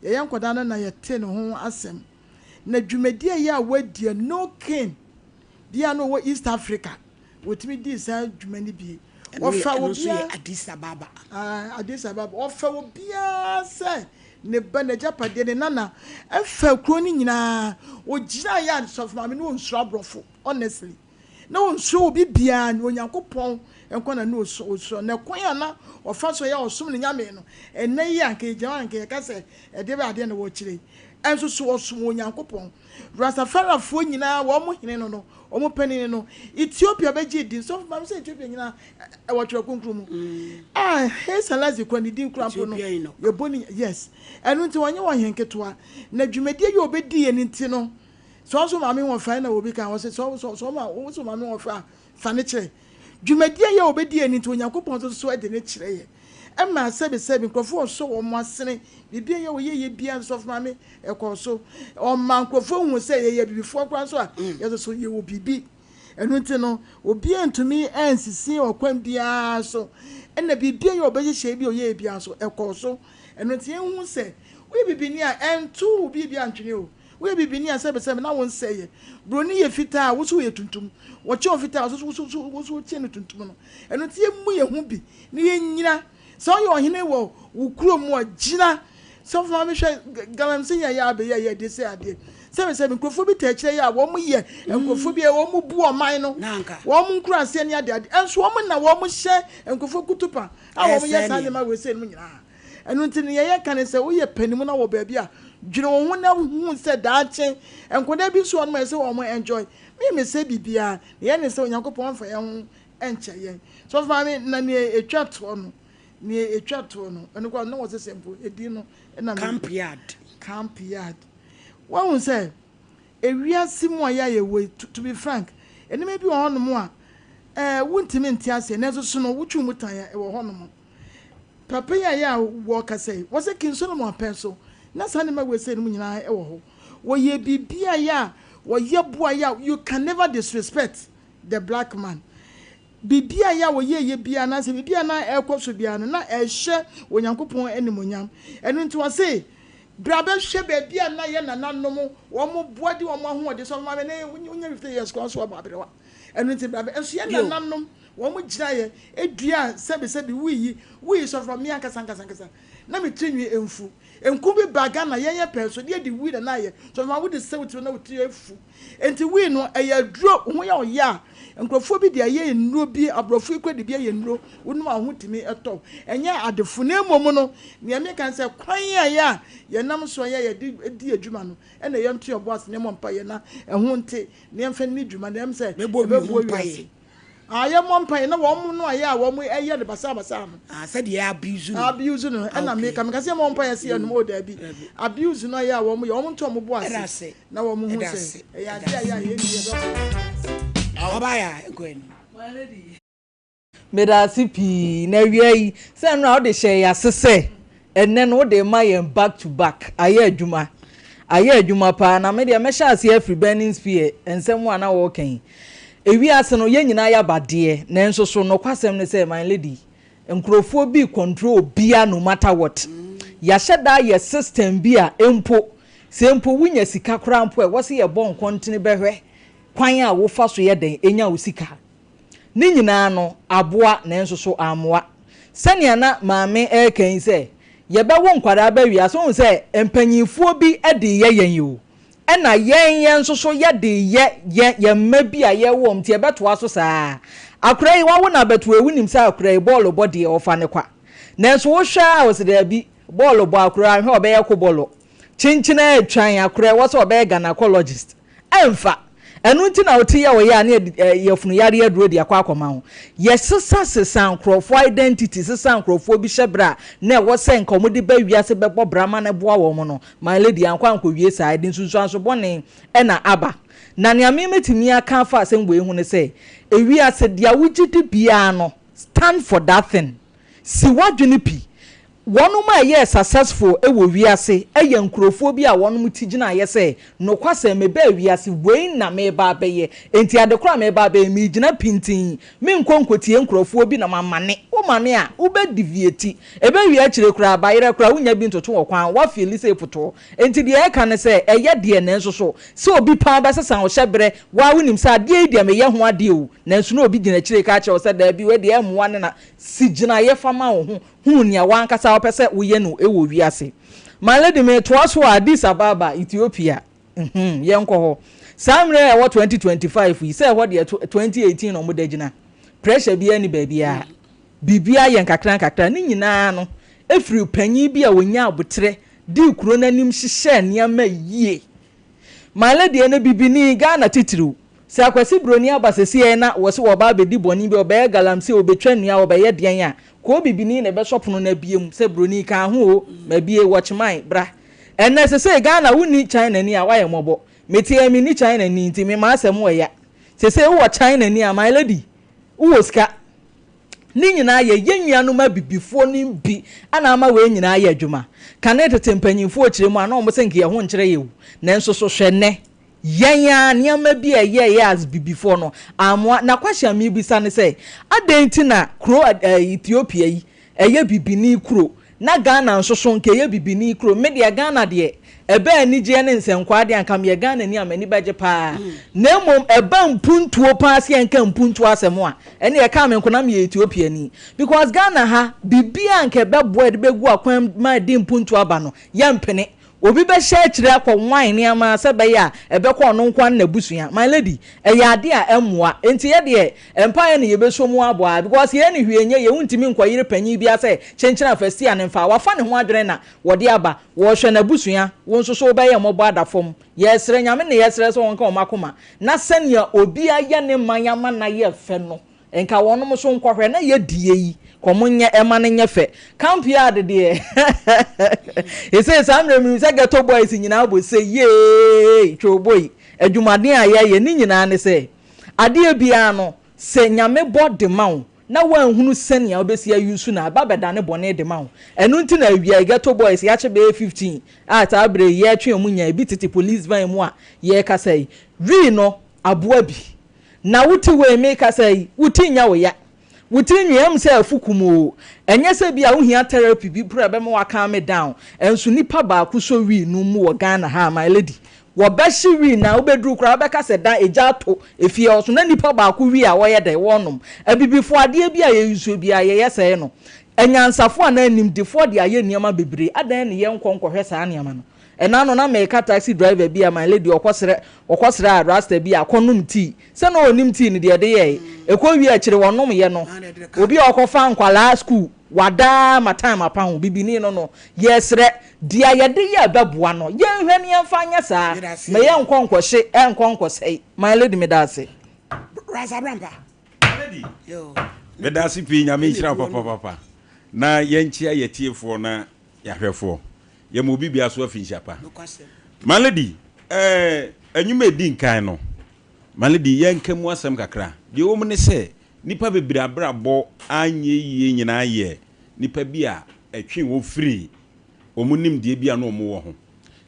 ye yankoda na ye te no ho asem na dwumadie ya wadie no kin bia no wo East Africa wotimi di sa dwumani bi ofa wo bia Addis Ababa ofa wo bia se ne bana japade ne nana efa kro ni nyina o gira ya sof ma me no nsura brofo honestly na won so obi bia ni onyankopon enkona na oso na kwan ya na ofa so ya osom ne nyame no ene ya nke jawan nke ka se e de ba de na wo kire enso so osom onyankopon Rastafari fo nyina wo mo hene no omo panini no Ethiopia beji din so ma say Ethiopia nyina e wo twa kunkrum he salazi kwani din krampo no ye boni yes enu nti wonye wo henketoa na dwumadie ye obedi eni nti no so ma me won fa na obi kan wo say so ma me won fa ne kire dwumadie ye obedi eni nti onyankopon so e de ne kire ye ema sebe nkrofo so wo mo asene bibia ye wo ye bia so ma me ekọ so o man nkrofo hu se ye bibifo kwan so a ye so ye wo bibi enu nti no obi antumi ansisi okwan bia so ena bibia ye obehye bi o ye bia so ekọ so enu nti hu se we bibi ni a entu bibia antwene o we bibi ni a sebe na won se ye broni ye fita wo so ye tuntum wo che o fita wo che ne tuntum no enu nti emu ye hu bi ni ye nyina so yo hene wo ukuro mu agina so for me hwe galamsin ya be ya de se ade se nkrofo bi ta kire ya wo mu ye nkrofo bi wo mu bu oman no wo mu nkura ase ni ade enso wo mu na wo mu hye nkrofo kutupa a wo mu ye sane ma we se mu nyina enu nti ne ye kan se wo ye panimu na wo ba bi a dwene wo hu na hu se daache enkoda bi so no se wo mu enjoy me se bibia ye ne se onyankopon fa ye hu enche ye so for me na ne etwa to no ni etwato no eno kwa no wose sempo edi no na camp yard won say ewiase mu aya ye we to be frank eni me bi wo hono a wontimi ntiase na so no wutwu mutan ya wo hono mo papa ya wo ka say wose kinso no mo peso na sane ma we say no nyina e wo ho wo ye bibia ya wo ye boa ya you can never disrespect the black man bibia ya wo ye bia na se bibia na ekoso bia no na ehye onyankopon animonyam enu nti wo se brabe hwe bibia na ye na nanom wo mo boadi wo mo ahoode so ma me na unya 50 years ko so ba abrewa enu nti brabe enso ye na nanom wo mo gira ye edua sebe wi so from me ankasa na me trinwi emfu enku bi baga na ye penso de di wi na ye so ma wo de sewti na wo ti efu enti wi no eya duro ho ya oya nkrofo bi de ye nnuro bi abrofo ikwedi bi ye nnuro wonu ahotimi eto enye adefo na emom no ne me kan se kwan ya ye nam so ye di adwuma no ena ye nto oboas ne mompa ye na eho nte ne mfa ni dwuma ne em se bebu wi aye mompa na wo mu no aye a wo mu eye de basa no se de abuse no ena me kam se mompa ye se ye no mo da bi abuse no aye a wo mu ye wo nto mo boas na wo mu hu se ya dia ya ye ni Abaya Gwen. My lady. Medasi pi na wiai say no de share ya sese enne no de my back to back aye adwuma pa na me de me sha ase afri burning spear ensem wa na wo kan ewi ase no ye nyina ya bade na enso so no kwasem ne say my lady nkrofo bi control bia no matter what ya sheda ye system bia empo se empo wunya sika kra mpo e wo se ye bon kontine behwe kwan a wo fa so ye den enya wo sika ni nyina no aboa na enso so amoa sania na maame kan se ye be wo nkwara ba wi aso se empanyinfuo bi ede ye yen yo ena yen enso so ye de ye mabi a ye wo mtie beto aso saa akrai wa wo na beto ewunim sa akrai ball body ofa ne kwa na enso wo hwa a wo se da bi ball bo akrai hwe obe ye ko ball chinchina atwan akrai wo se obe gynecologist emfa enu nti na oti ya wo ya na yefunu yare aduro de akwa akoma ho yesesa nkrofo identity sesa nkrofo bi hyebra na wo se nkomo de ba wiase bebo brama na boa wo mo no my lady ankwa ankowie sa ide nsusu anso bone na aba na ne amemetimi aka afa asem bo ehu ne se ewiase dia wugidi bia no stand for that thing si wadwene pi wonum a ye successful e wo wiase e ye nkrofo bi a wonum tigina ye se no kwase me ba wiase wei na me ba beye enti adekora me ba be mi gina pintin me nkonkotie nkrofo bi na mamane wo mane a wo be deviate e be wi a kire kura ba yire kura wunya bi ntoto wo kwan wa feel say foto enti de e ka ne se eye de ne nso so obi pa ba sesan wo hyebre wa wunim sa de de me ye ho ade o nanso no obi gina kire ka che wo se da bi we de emwa ne na si gina ye fama wo ho hunia wankasa opese uye no ewo wiase my lady me toaso Addis Ababa Ethiopia yenko ho samre e wo 2025 yi say what the 2018 no modagina pressure bia ni babia bibia yen kakran ni nyina no efiri panyi bia wonya abotre di kuro nanim hihye niam yie my lady ene bibini Ghana titiru se akwasi broni abasesi e na wo se wo ba bedi boni bi obe galamse obetwa nua obe ye den a ko bibini na be shopono na biem se broni ka ho o ma bie watchman bra enne se Ghana wuni China ni a waye mobo meti ami ni China ni nti me ma asem wo ya se wo China ni a my lady wo ska ni nyina ye yenwanu ma bibifo ni bi ana ama we nyina ye adwuma kanete tempanyimfo kire mu ana o mo se nke ye ho nkire ye nanso so hwenne yanya niama bi eye as bibifo no amwa na kwahia mi bisa ne se adenti na kro Ethiopia yi eye bibini kro na Ghana nsoso nke eye bibini kro media Ghana de ebe anije ne nsenkwa de anka me Ghana ni amani baje pa na mom eba mpuntuo pa se anka mpuntuo asemo a ene ye ka me nkona me Ethiopia ni because Ghana ha bibia anka bebo de begu akwan ma de mpuntuo aba no ya mpene obi be share kire akọ wine ni ama se be ya ebe kọ no nkwan na busua my lady e ya de a emwa enti ye de empire ne ye be so mu abo a because ye ne hwienye ye wuntimi nkwayire panyi bi ase chenchena fastia ne mfa wafa ne ho adwene na wo de aba wo hwe na busua wo nso so be ye mobo adafom ye sere nyame ne ye sere so wonka omakoma na senia obi aya ne manyama na ye fe no enka wonom so nkwahwe na ye die yi komunye ema ne nyefe camp yard de he say samre mi say ghetto boys nyina abo say ye twoboy adwumaden aye ni nyina ne say ade bia no se nyame body mawo na wanhunu senia obesi ayusu na babeda ne bone de mawo enu nti na awia ghetto boys ya che be 15 ata abre ye twe omunya bi titi police van mu a ye ka say wi no aboa bi na wuti we me ka say wuti nya wo ya wutinyi am say afukumo enye se bia wo hia therapy bi pra be mo calm me down enso nipa ba ku so wi no mu wo Ghana ha my lady wo be shi wi na wo bedru kra be ka se dan eja to efie oso na nipa ba ku wi a wo ye de wonom abibifo ade bia ye yusu bia ye yesɛ no enyansafo ana animdifo de aye niama bebre adan ne ye nkonkohwe saa niama no ena no na me ka taxi driver bia my lady okosere rasta bia akonum tea se no onim tea ni de ye ekowi a kire wonom ye no obi okofa nkwala school wada matime apan bibini no yesre dia ye de ye beboa no ye hwani amfanya saa me ye nkonkohye enkonkosei my lady me da se Rasa Brampa lady yo me da se pi nya me nhira papa na ye nchia ye tiefo na ya hwefo ye mo bibia so afinhyapa my lady anyume di nkan no my lady ye nkemu asem kakra de wo mu ne se nipa bebira abrabo anye yie nyina ye nipa bia atwe wo free omunim de bia no mo wo ho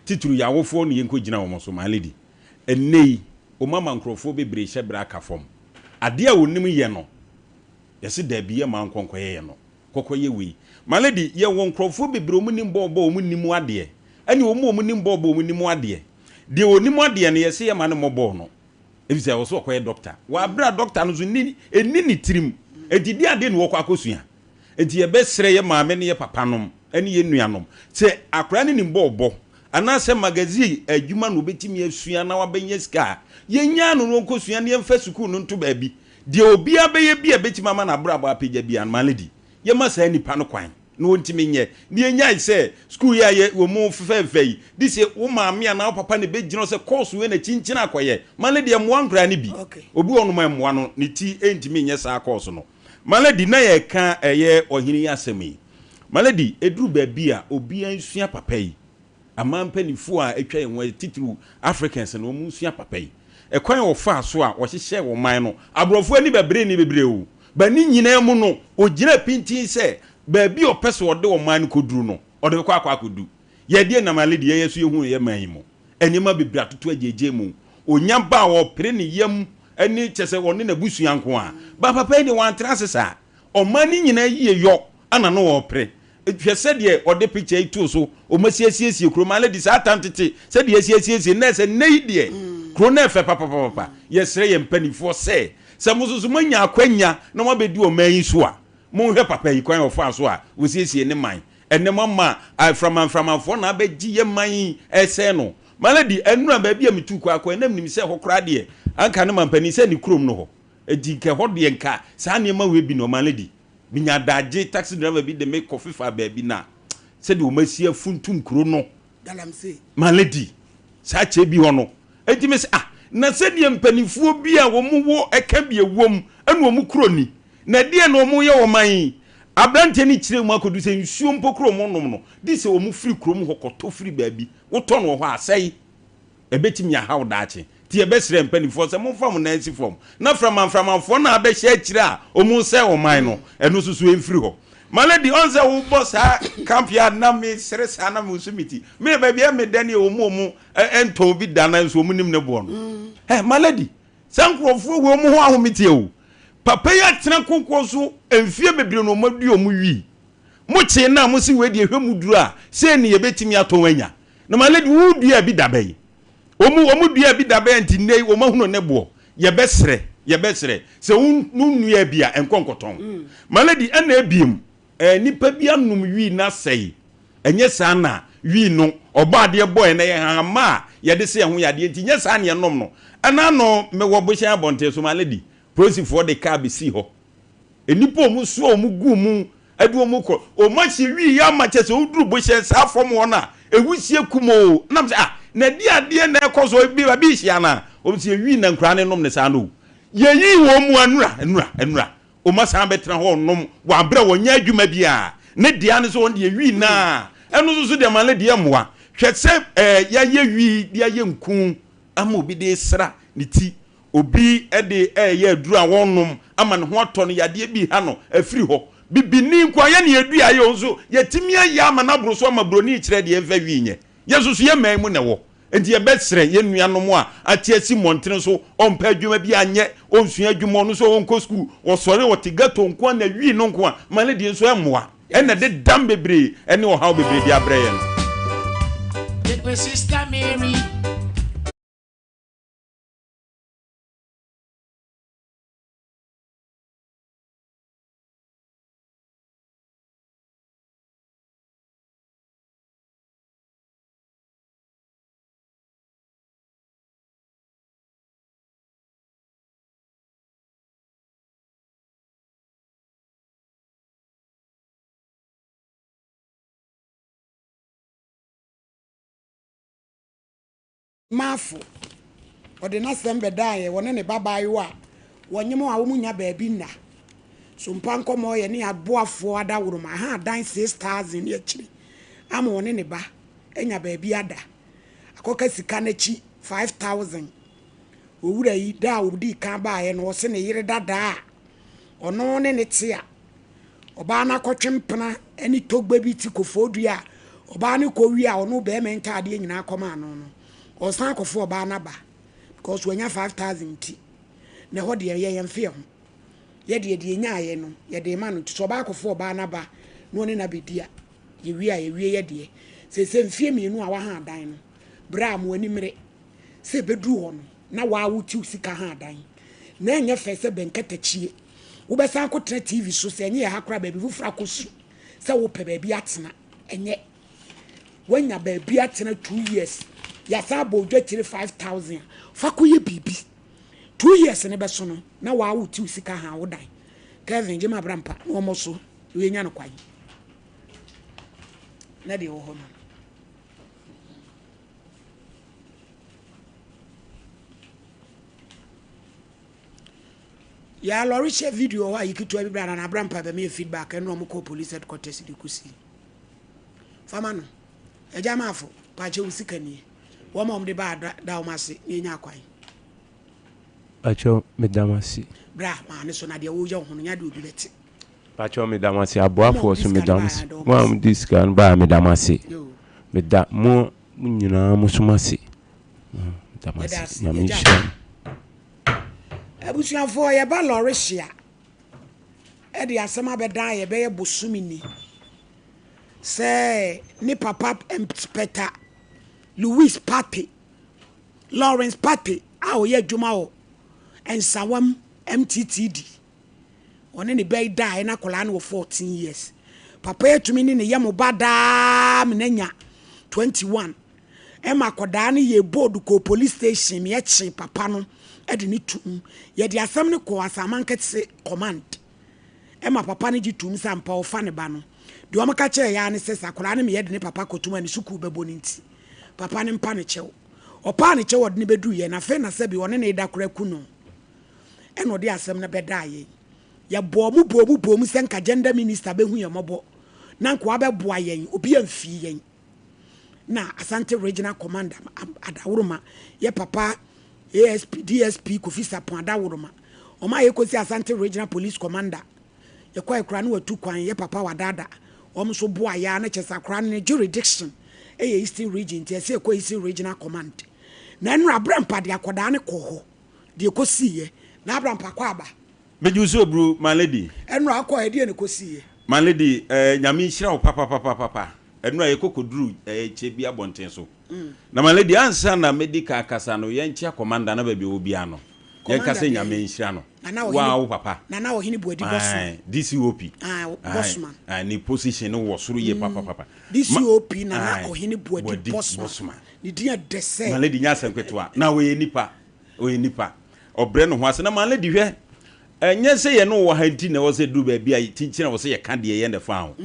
tituru ya wofo no ye nkogina wo so my lady enei o mama nkrofo bebire hye bra kafom ade a wonim ye no yesi da bia ma nkonkoye ye no kokoye wi my lady ye won nkrofo bebire omunim bobo omunim ade ani omunim bobo omunim ade de onim ade ne yesi ye ma ne mobo no efise wo so koye doctor wa bra doctor no zo ni tirim edidi ade ne wo kwa akosua enti ye besre ye maame ne ye papanom ani ye nuanom se akra ne nimbobo ana se magazine adwuma no betimi asua na wabenye ska ye nya no no nkosua ne mfa sukuu no nto baabi de obi abeye bia betima ma na brabo apagya bia maledi ye masa nipa no kwan no ntimi nye ne nya se school ya ye wo mu fefefei dise wo maame na papa ne begino se course we na chinchina akoye maledi ye mo ankra ne bi obi wono ma mo ano ne ti entimi nye sa course no maledi na ye ka eye Ohenini asemi maledi eduru baabi a obi ansua papa yi amampanifo a etwa enwe titru Africans no mu nsua papa yi ekwan wo fa so a wo hyehye wo man no abrofo ani bebre o ba ni nyina mu no ogina pintin se baabi opese ode o man koduru no ode kwa akodu ye de na maledi ye so ye hu ye man mu enima bebra toto ajeje mu onya ba wo pere ne yam ani chese woni na busuanko a ba papa ni wan trasesa o mani nyina yie yo ana no wo pere hwese de ode picture itu so o masiesie kro maledi sa tantete se de asiesie na se nei de kro na fe papa yesre ye mpanifo se mususu manya akwanya na mabedi o man so a mo hwe papa yi kwan ofo aso a wo siesie ne man enne mama from afo na abeji ye man ese no maladi enura ba bia metu kwa enam nim se hokora de anka ne mampani se ni krom no ho edi ke ho de nka sa ne ma we bi no maladi binya daje taxi driver bi de make coffee fa ba bi na se de o masia funtum kro no galamse maladi sa che bi ho no edi me se na se de mpanifuo bi a wo mu wo eka bi ewom enu o mu kro ni na de na o mu ye wo man abrante ni kire mu akodu se nsuo mpokro mu nom no di se o mu free kro mu hokoto free ba bi wo to no ho asai ebetimi ya hawo daache ti ebesire mpanifo se mo fam na ansi fom na from na abehye kire a o mu se o man no eno susu enfiri ho maladi onse wo boss ha campia na me sere sa na me sumiti me ba bia me dani o mu ento bi dana so mu nim ne bo no maladi sankrofo wo mu ho ahomiti o papa ya tena kokko so enfie bebre no madu o mu wi mo che na mo si we de hwemu duru a se ne yebetimi aton anya na maladi wo dua bi dabai omu dua bi dabai nti nei o mahuno ne bo yebesre se nua bia enkonkoton maladi ana ebiem nipa bia num wi na sei enye sa na wi no obaade boy na ye hama ye de se ho yade nti nye sa na ye nom no ana no me wo boshan abonte so maladi prosi for the car be see ho enipo omu so omu gu mu adu omu ko o ma chi wi ya ma chese uduru boshan sa fom wona ewusie kumo nam se na ade na ekoso bi ba bi hia na o se wi na nkra ne nom ne sa no ye yi wo mu anura o ma sa betra ho nom wa bra wonya adwuma bia ne dia ne so won de wi na eno so de ma le de moa hwese ya ye wi dia ye nku ama obi de sra ne ti obi de ye aduru a wonnom ama ne ho ato no yade bi ha no afiri ho bibini nkwa ye ne edu aye onzo yetimi aye ama na bro so ama broni kire de enfa wi nye yesusu ye man mu ne wo enti ye besre ye nuanom a atiasi montene so ompa adwuma bi anye onsua adwuma no so onko school osore wotigato nko na wi no nko a mane de nso emoa ena de dam bebre ene o haw bebre di abraye no the sister Mary mafu ode na sembe dae wona ne babayo a wonyemo a wo munya baabi na Sompa Nkomo ye ne aboafo adaworo ma ha dan 6000 ye kire ama wona ne ba enya baabi ada akoka sika na chi 5000 owura yi da odi kan ba ye no se ne yire dada ono ne ne tia oba na kotwempena ani togba bi ti kofodua oba ne ko wi a ono be me ntade nyina akoma ano no osan akofo oba na ba because wanya 5000 ti na ho de ye yemfe ho ye de nya aye no ye de ma no to oba akofo oba na ba no ne na bedia ye wi a ye wi ye de se mfie mienu a wa ha dan no bra mo animre se bedu ho no na wa wuti usika ha dan na enye fe se benketachie wo be san ko tra TV so se enye ha kra ba bi fufra kosu se wo pe ba bi atena enye wanya ba bi atena 2 years ya sa bodwa tire 5000 fa ko ye bibi 2 years ne be so no na wa wuti usika ha wo dan Kevin je ma brampa no mo so we nya no kwan na de wo ho no ya lori share video wa yikitu abi brana na brampa be me feedback eno mo ko police headquarters di kusi fama no eja mafo pa che usika ni wo mom de ba da o mase ni nya kwan acho medamasi bra ma ne so na de wo je ho no nya de obi beti Pacho me damasi aboafo so me damasi. Mo this can ba me damasi. Me da mo nyina mo sumasi. Damasi. Ya me sha. Abusuafo ye ba lorry hia. E de asema be dan ye be ye bosumi ni. Say ni papa Inspector Louis Party Lawrence Party a o ye dwuma o ensawam MTTD one ni be die na kola na 14 years papa etumi ni ne yam bada menanya 21 ema koda na ye board ko police station me ye papa no e de ni tum ye de asam ne ko asamanketse command ema papa ne gitum sampa o fa ne ba no de o maka che ya ne sesa kola na me ye de ne papa kotuma ne suku bebo ni nti papa ne mpa ne chew opa ne chew de ne bedu ye na fe na se bi one ne da kora kuno eno de asam na beda ye ya bomu senka gender minister be hu ye mobo na nko abeboa yen obi amfi yen na Asante regional commander adawuruma ye papa ASP DSP Kofisa Pon adawuruma o ma ye kosi Asante regional police commander ye kwa ekra na watu kwan ye papa wadada o mso boa ya na chesa kra na jurisdiction ye Eastern region tie se ko Eastern regional command na enu abrampa de akoda ne koho de kosi ye na abrampa kwa aba Mejuso bro my lady enu akọ e de ne kosi ye my lady nyame hira wo papa enu aye kokoduru chebi abonten so na my lady ansa na medical kasa no ye nchia commander na ba bi obi ano ye kasa nyame hira no wow papa na Ohenini bossman DCOP bossman ni position no wo soro ye papa DCOP na Ohenini bossman ni dia dese my lady nya sankweto na we nipa obre no ho ase na my lady hwe enye se ye no wo hanti na wo se du ba bia tinchina wo se ye ka de ye nda fa ho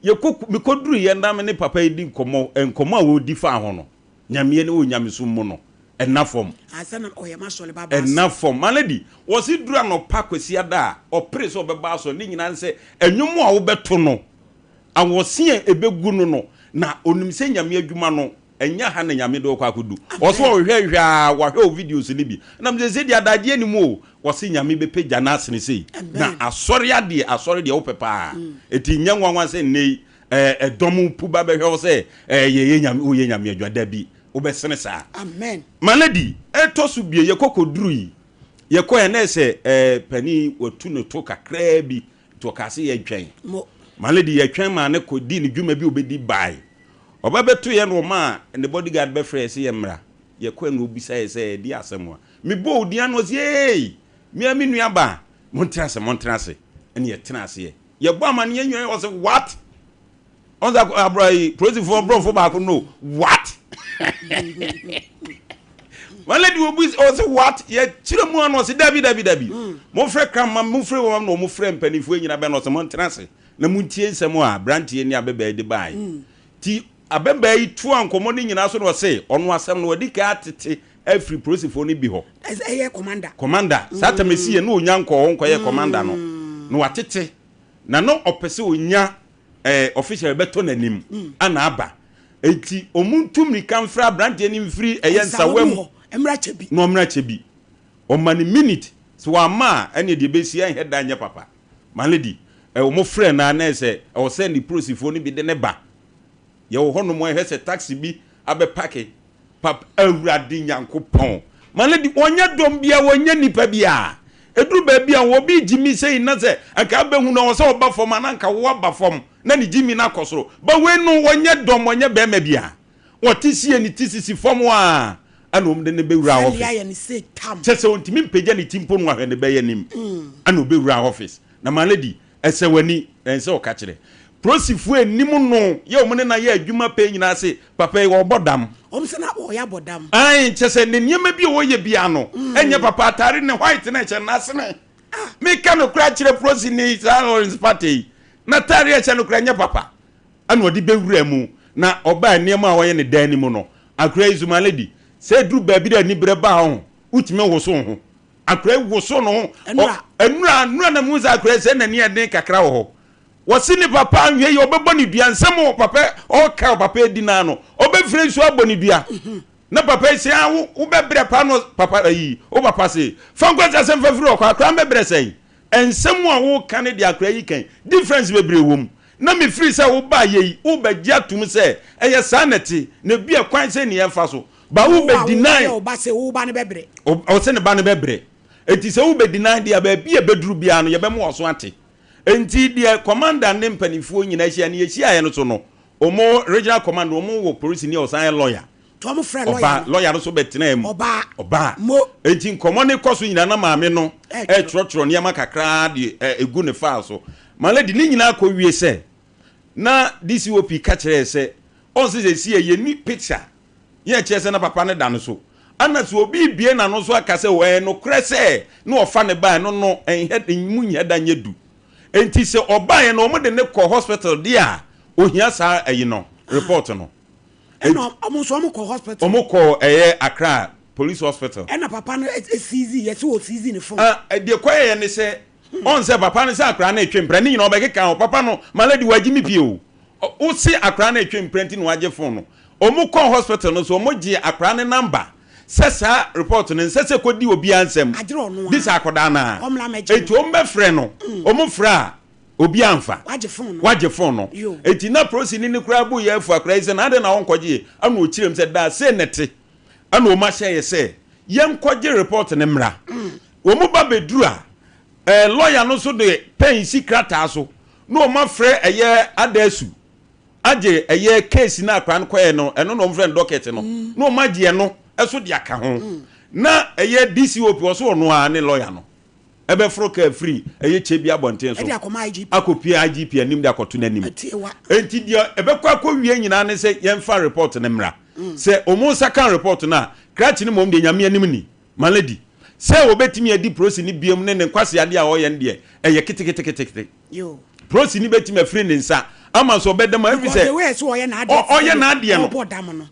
ye mikoduru ye ndam ne papa edi nkomo a wo di fa ho no nyame ne wo nyame so mu no enafom asana oyema sole baba enafom maledi wo se duru anopa kwesi ada opre so obeba so ni nyina nse enwumu a wo beto no awosie ebegu no na onim se nyame adwuma no enya ha na nyame do kwa akodu wo so hwehwa wa hwe videos ni bi na mze di adaje ni mu wo se nyame bepeja na asene sei na asori de wo pepa eti nyanwanwa se nei edomu puba be hwe wo se ye nyame adwada bi wo be sene sa amen maledi etosu bie ye kokoduru yi ye ko ene se pani watu no to kakra bi to kase ye twen maledi ye twen ma ne kodi ni dwuma bi obedi bai oba beto ye no ma ne bodyguard be frɛ se ye mra ye ko no obisa ye se di asɛm a me bo odi ano se mi nua ba montrase ene ye tenase ye bo amane ye nwan was what on that abrai prison for bro for back no what one lady will be also what ye chire mu ano se dabi mo frɛ kama mo frɛ wo no mo frɛ mpanifo nyina be no se montrase na muntie nsɛm a brantie ni abeba de bai ti abemba yi tu ankomo ni nyina so no se ono asem no wadi ka atete every prosifo ni bi ho eye commander satamesi ye no onyanko honko ye commander no watete na no opese onya official beto nanim ana aba enti omuntu mrika mfra brand ni mfiri eye nsawam emra chebi o mani minute so ama ene de besi en heda anya papa maledi o mo frɛ na se o se ni prosifo ni bi de ne ba ye wo hono mo ehese taxi bi abe pake pap awurade nyankopon maledi onya dom bia wonya nipa bia eduru ba bia wo bi jimi sei na se aka be hu na wo se oba fom na nka wo ba fom na ni jimi na kosoro ba we no wonya dom wonya be ma bia wo tisie ni tisisi fom wa anom de ne be wura office chese ontimi mpegya ni timpo no ahwe ne be yanim ana obe wura office na maledi ese wani ense o ka kire prosifu enim no ye omne na ye adwuma pe nyina se papa wo bodam omse na wo ya bodam ai chese ne niam bi wo ye bia no enye papa atare ne white na che na sene me ka no kra kire prosi ni Orange Party na tare che no kra nye papa ana odi bewura mu na oba niam a wo ye ne dan ni mu no akra izuma lady se dru ba bi da ni breba ho utime wo so ho akra wo so no enura na mu za akra se na ni eden kakra wo wasini papa anwe ye obeboni dua nsem papa o ka papa edina no obefre so aboni dua na papa se awu ubebre pa no papa yi o papa se fankwa se fafiri o kwa kra mebre sei ensem a wo kan de akra yi kan difference bebre wom na me free say wo ba ye wo ba gya tum say eye sanity na bia kwan say ne yemfa so ba wo be deny o ba say wo ba ne bebre o say ne ba ne bebre enti say wo be deny dia ba bia beduru bia no ye be mo so ate enti dia commander ne mpanifuo nyina hia ne hia ye no so no omo regional commander omo wo police ni o san lawyer to mo friend lawyer no so betina em oba enti nkomo ne koso nyina na maame no trotro ne ma kakra de egu ne fa so maladi ni nyina ko wie se na DCOP ka kire se on se si ye ni picture ye kire se na papa ne da no so ana so obi bie na no so aka se we no krese na ofa ne ba no no munya da nyedu enti se oba ye no mo de ne ko hospital dia ohia sa ayi no report no eno amuso mo ko hospital omo ko Accra police hospital ena papa no CZ yes o CZ ne phone de kwaye ne se on se papa no se Accra na etwempre ni nyina obekeka o papa no maladi wagimi pie o se Accra na etwempre nti no wage phone no omo ko hospital no so omo gi Accra ne number sesa report no sese kodi obi ansem this akoda na eti o mbe frɛ no omo fra obi amfa waje phone no eti na prosi ni kura bu ye fu Accra ise na ade na won koje anu o kirem se da se nete anu o ma hye ye se yen koje report ne mra omo ba bedura lawyer no so de pen secret so no ma frɛ eye adasu age eye case na Accra no koye no eno no friend docket no no ma je no eso de aka ho na eye DCOP wo so no a ne lawyer no ebe froka free eye chebi abonten so akopi IGP anim de akoto nanim enti dia ebe kwa wie nyina ne se yemfa report ne mra se omo second report na krachi ne mom de nyame anim ni maladi se obetimi adi prosi ni biem ne kwase ade a oye ndie eye kitikiti yo prosi ni betimi free ne nsa ama so bedem every say oye na ade no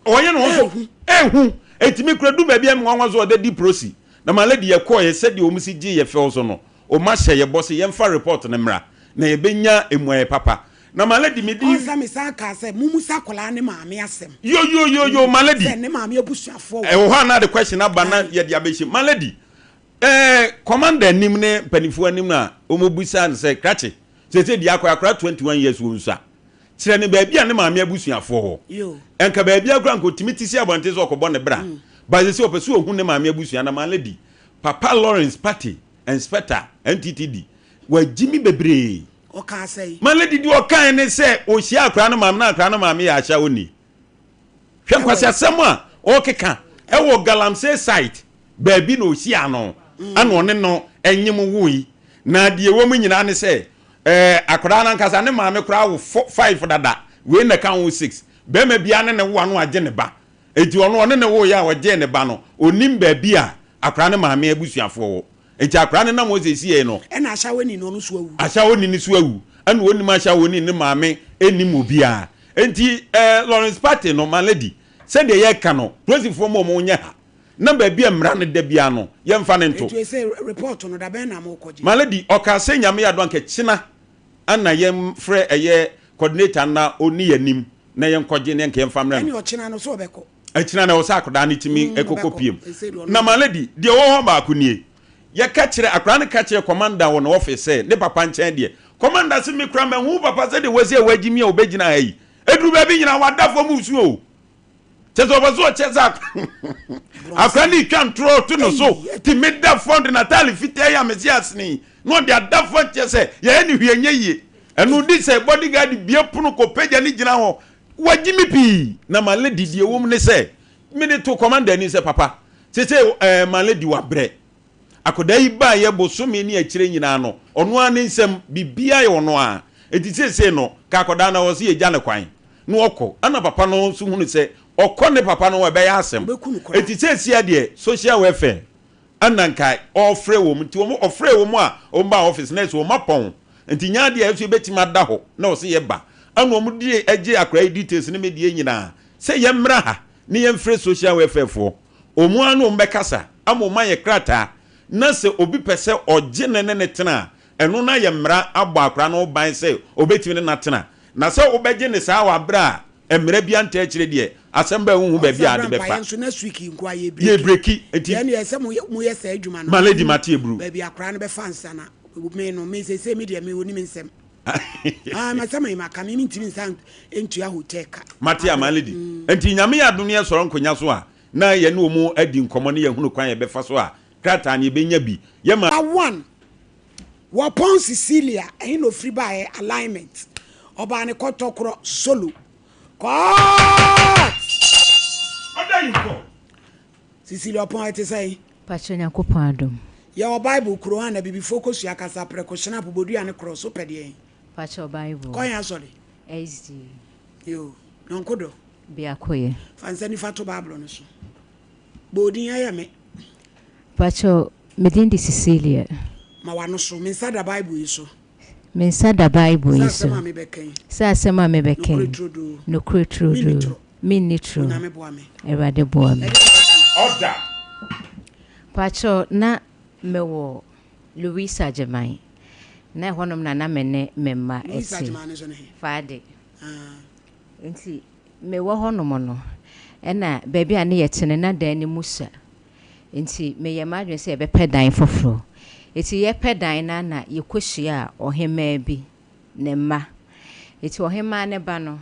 oye no so ehu etimi kradu ba bia nwanwa so de prosi na maladi ye ko ye sedi o musi gi ye fe so no o ma hye ye boss ye mfa report ne mra na ye benya emuaye papa na maladi mi di onza mi saka se mumusa kola ne maame asem yo maladi ne maame abusuafo ho na the question abana ye dia beshi maladi commander nim ne panifu anim na o mobusa ne se krache se dia akwa 21 years wo nsa kire ne ba bia ne maame abusuafo ho enka ba bia akwa nkotimitisi abonte so okobɔ ne bra ba se opesu ohun ne maame abusua na maladi Papa Lawrence Party Inspector NTTD wa Jimmy bebre o ka say maladi di o kan ne se o hia Accra no maame na Accra no maame ya ahya oni hwe kwase asem a o keka e wo galamsey site ba bi no hia no ana one no enyim wuyi na de wo mu nyina ne se Accra na nkasa ne maame kura wo 5 dada we na kan wo 6 be ma bia ne wo anu age ne ba eti ono ne wo ya waje ne ba no onim ba bi a Accra ne maame abusuafo wo eti Accra ne na mo sesi e no e na ahya woni no no so awu ahya woni ni so awu ana woni ma ahya woni ne maame enim obi a enti Lawrence Party no malady se de ye ka no prosifo mo nya ha na ba bi amra ne da bia no ye mfa ne nto eti se report no da ben na mo koji malady o ka se nyame ya donke china ana ye mfre eye coordinator na oni yanim na ye nkoje ne nke mfa mra eni o china no so obeko achina na wosa akoda ni timi ekokopiem na malady de wo ho ba akunie ye ka kire Accra ne ka kire commander wo no office ne papa nchen de commander se me kra me hu papa se de wasi e wagimi e obegina ayi eduru ba bi nyina wadafo mu su o chezo obazo cheza Accra ni twantro to no so ti medda fund Natalie fitia ya mesias ni no de adafo chese ye ni hwienye yi enu di se bodyguard bie pono ko peja ni gina ho wagimi pi na malady die wo ne se me de to commander ni se papa tete malady wa bre akoda yi ba ye bosome ni akire nyina no ono an nsem bibia ye ono a etitese no ka akoda na wo se ye gya ne kwan no okọ ana papa no so hunu se okọ ne papa no we be ya asem etitese ya de social welfare ananka ofre wo mti wo ofre wo mu a o ba office na so mapon nti nya de afi betima da ho na wo se ye ba anu omudi eje Accra details ne me die nyina se ye mra ha ne ye mfre social welfare fo omu anu mbekasa amoma ye krata na se obi pese oje ne tena enu na ye mra agba Accra no ban se obetimi ne natena na se obeje ne sa wa bra emre bia nta akire de asemba hu ba bia de befa yenso na swiki nkwa ye breki enti ye ne se mu ye sa adwuma no malady mate ebru ba bia Accra no be fansa na me no me say media me woni me nsem ma sama ma ka me ntimi nsan entua hotel ka Matia Malady enti nyame ya dunia soro nkonya so a na ye ne omu adi nkomo ne ye hunu kwan ye befa so a krata ne benya bi ye ma one wapon Cecilia ehin no free by alignment oba ne kotokro solo God oda yinko Cecilia upon it say Pacho Nyankopon adom. Your Bible kuro na bibi focus ya kasa precaution abobodu ya ne cross so pede. Pacho Bible. Koya sorry. SD. Yo, nonkodo. Biakoye. Fansani fato Bible no so. Bodin ya me. Pacho Medindi Cecilia. Ma wano so mensa da Bible iso. Mensa da Bible iso. Sa sema me beken. Sa sema me beken. No kretro. Minitro. Na me boa me. Erade boa me. order Pacho na mewo Louisa Jamai. Na honom na mene memma eti. Louisa Jamai ne so ne. Fade. Nti mewo honom no. Ena baby a ne yetene na dan ni musa. Nti meye madwen se ebe dan foforo. Eti ye pedan na yekohia ohema bi ne ma. Eti ohema ne ba no.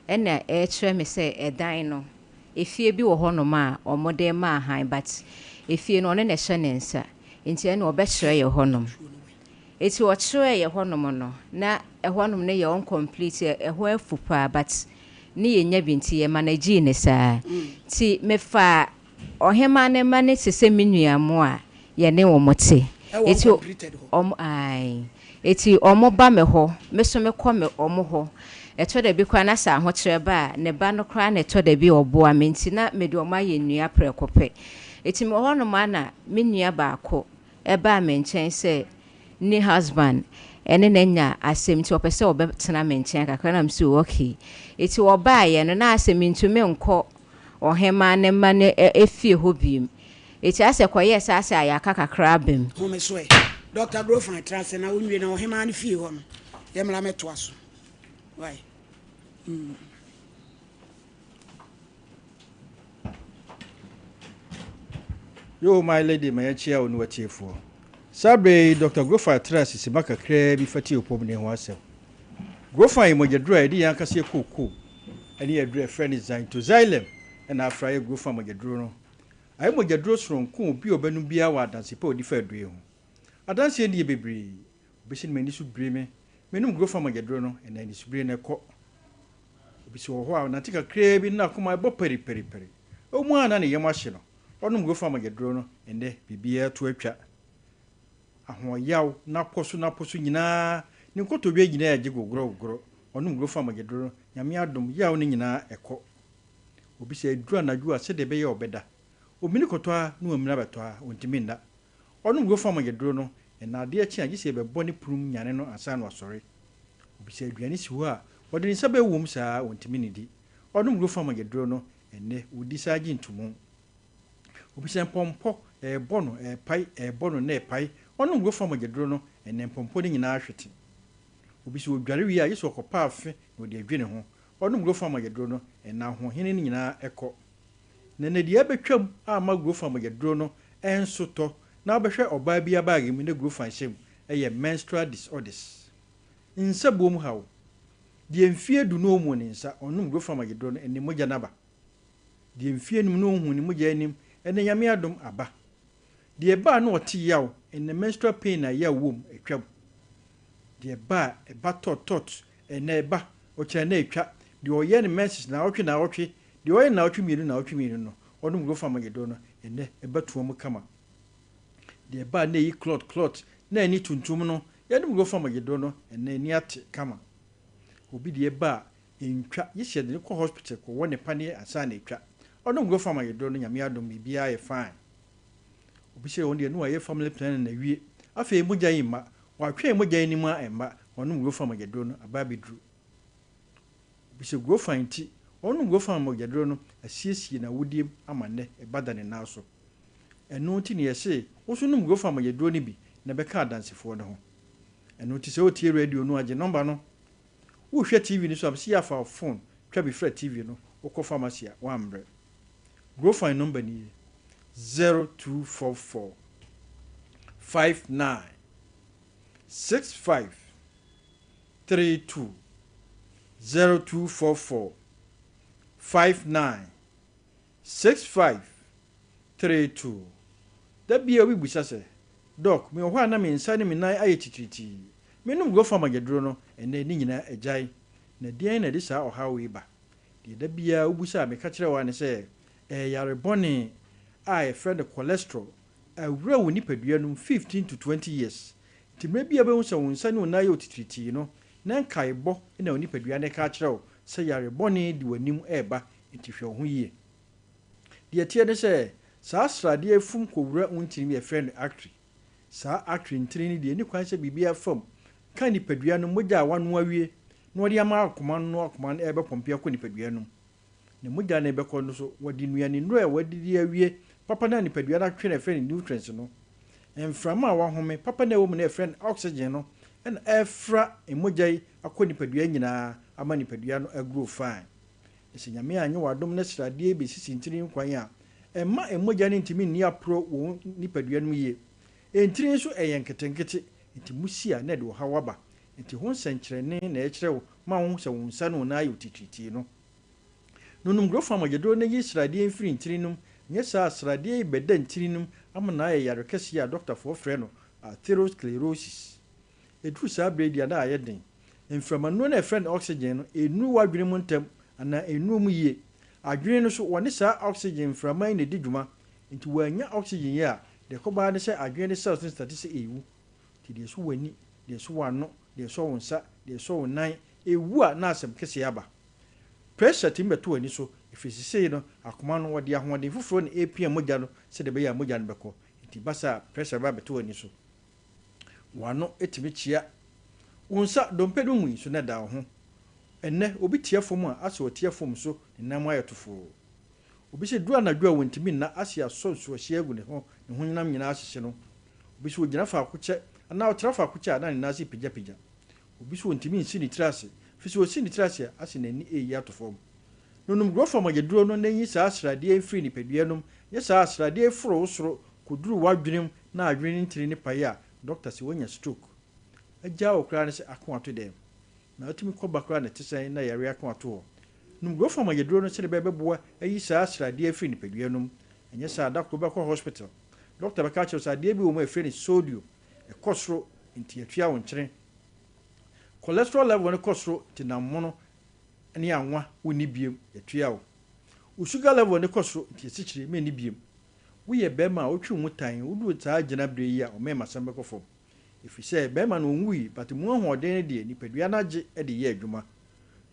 Ena kire me se edan no. Efie bi wo honom a omode ma han but efie no ne ne hye ne nsa. Nti ena obekire ye honom. Eti wo kire ye honom no na honom ne ye on complete ho afupa but ne ye nya binti ye manage ne saa. Ti mefa ohema ne ma ne sese menuamo a ye ne wo mote. Eti eti omo ba me ho meso me kɔ me omo ho eto da bi kwa na sa ho kire ba ne ba no kra na eto da bi obo a menti na me de omo aye nua prekope eti me ho no ma na me nua ba akɔ e ba me nkyɛn sɛ ni husband ene na nya asɛm ti opese obetena me nkyɛn kakra na msi okay eti oba ye no na asɛm ntumi nkɔ ohema ne ma ne efie ho biem eti ase koye sa ase ayaka kakra abem Ho me so e Dr. Grofan trance na wonwie na ohema ne fie ho no ye mra meto aso why Yo, my lady, my chair on what you for. Sabre, Dr. Grofan trance is a maca crab if a tea upon himself. Grofan, when you dry, the yanka see a cool. And he had a friend is to Xylem, and I fry a Grofan when you draw. I am with your draws from Cool, Bio Benubia, and support the fair dream. I don't see any baby. Bishin many should bring me. Menum grow from my drone, and then it's bring a cock. Biso while na take a crab in now come my bo peri. Oh, one and a yamashino. Onum go from my drone, and there be a to a chat. A hoa yaw, na posu yina. Niko to be yina jigo grow. Onum go from my drone, yamiadum yawning na a cock. Obi said, Drone, I do a said the bay or better. O minikotoa, no mnabatoa, untiminda. Onum go from my drone, and now dear chan, you say a bonny prum yaneno and son was sorry. Obi said, Granis who are, what in Sabe wombs are untiminity. Onum go from my drone, and they would decide into moon. Obi said, Pompo, a bono, a pie, a bono, ne pie. Onum go from my drone, and then pomponing in our shitting. Obi so Garia is walk a path with the general. Onum go from my drone, and now hinning in our echo. Nene the ebe twam a ma go from my drone, and so to. Now be sure oba bia bag in the group and shame a menstrual disorders. In sabum how the fear do no one in sa onum go from my drone and the mojanaba. The fear no one in mujanim and the yamiadum aba. The bar no tea yaw and the menstrual pain a ya womb a crab. The bar a batter tot and a ba or chanacha. The oyen message now the oil now to me no onum go from my drone and a batwom come. The bar nay clot, nay need to tumno, yadum go from a gedono, and nay neat kama. Who be the bar in trap, ye said the hospital, one a panny and Sunday trap. Or don't go from a gedono, yamiadum be a fine. We say only a new family plan in a week. I feel mujaima, while train mujaima and ma, or no go from a gedono, a baby drew. We shall go find tea, or no go from a gedono, a CC in a woody, amane, a badan and also. And no thing ye say, also no go from a drone be, never car dance for the home. And notice OT radio no aje number no. Who share TV ni so am see our phone, try be fret TV no, or pharmacy 100. Go find number ni 0244 59 6532 0244 59 6532 da bia wi busa se doc me ho ana me nsa ne me nan aye titriti me num go fa magedro no ene ni nyina agyan na dean na de sa ohawe ba de da bia ubusa me ka kire wa ne se yare boni a friend cholesterol awura wo nipadua num 15 to 20 years ti me bia be hu se wo nsa ne na aye titriti no na nkai bo na wo nipadua ne ka kire wo se yare boni di wanim eba nti hwe ho yie de tie ne se sa srade afum kowura untiri me friend actory sa actory ntiri ni de ni kwan se bibia fam kan nipadua no mogya wano awie na odi ama akoma no ebe pompia ko nipadua no ne mogya na ebe ko no so wodi nuane no e wadi awie papa na nipadua na twe na friend nutrients no enframa wa home papa na wo mu na friend oxygen no en efra emogya yi akọ nipadua nyina ama nipadua no agro fine ese nyame anyi wadom na srade be sisi ntiri nkwan a emma emogya ne ntimi ni apro wo nipadua no yie entiri nso eyen ketenkete nti musia na de ha waba nti ho nsenkyerene na ekyerew ma ho se wo nsa no na ayo tititi no nunum grofa magedo na yi srade mfiri ntiri num nye sa srade beda ntiri num ama na yare kese a doctor for frɛ no atherosclerosis edru sa bredia na ayeden enframa no na friend oxygen no enu wadwene mu ntem ana enu mu yie adwene no so woni sa oxygen frama na di dwuma nti wanya oxygen ya de ko ba ne se adwene cells ne statistics ewu ti de so wani de so wano de so wonsa de so wonan ewu a na asem kese aba pressure timbeto wani so ifisise no akoma no wode ahoden fufuro ne APM mogya no se de be ya mogya no beko nti basa pressure ba beto wani so wano etimi chia wonsa dompedu mu so na da ho enne obi tie fom a aso tie fom so nenam ayetofo obi se dua na dua wontimi na asia so hye agu ne ho nyinam nyina ahyehye no obi se ogina fa akoche ana otra fa akoche ana ne nase pija obi se wontimi nsi ni trase fisi osi ni trase ase nani eyi atofo nonum grofo mageduro no nanyi sa asrade afiri ni peduanom ye sa asrade afuro usoro koduru wadwenem na adwene ntiri ni paye a doctor se wonya stroke agya okra ne se akoato dem na otimi koba kra ne tesen na yare akoato ho num grofo mageduro no se de bebeboa ayi sa asrade afiri ni peduanom enye sa adakro be ko hospital doctor be ka che sa de bi wo mo afiri ni sodium e kosoro nti atua won kyere cholesterol level ne kosoro tinamono ne anwa woni biem atua wo sugar level ne kosoro nti sikyire me ni biem wo ye bema a otwe mu tan wo du taa gina bre yi a o me masam be kofo ifise bema no nwui but mu ahoden ne de nipadua na age e de ye adwuma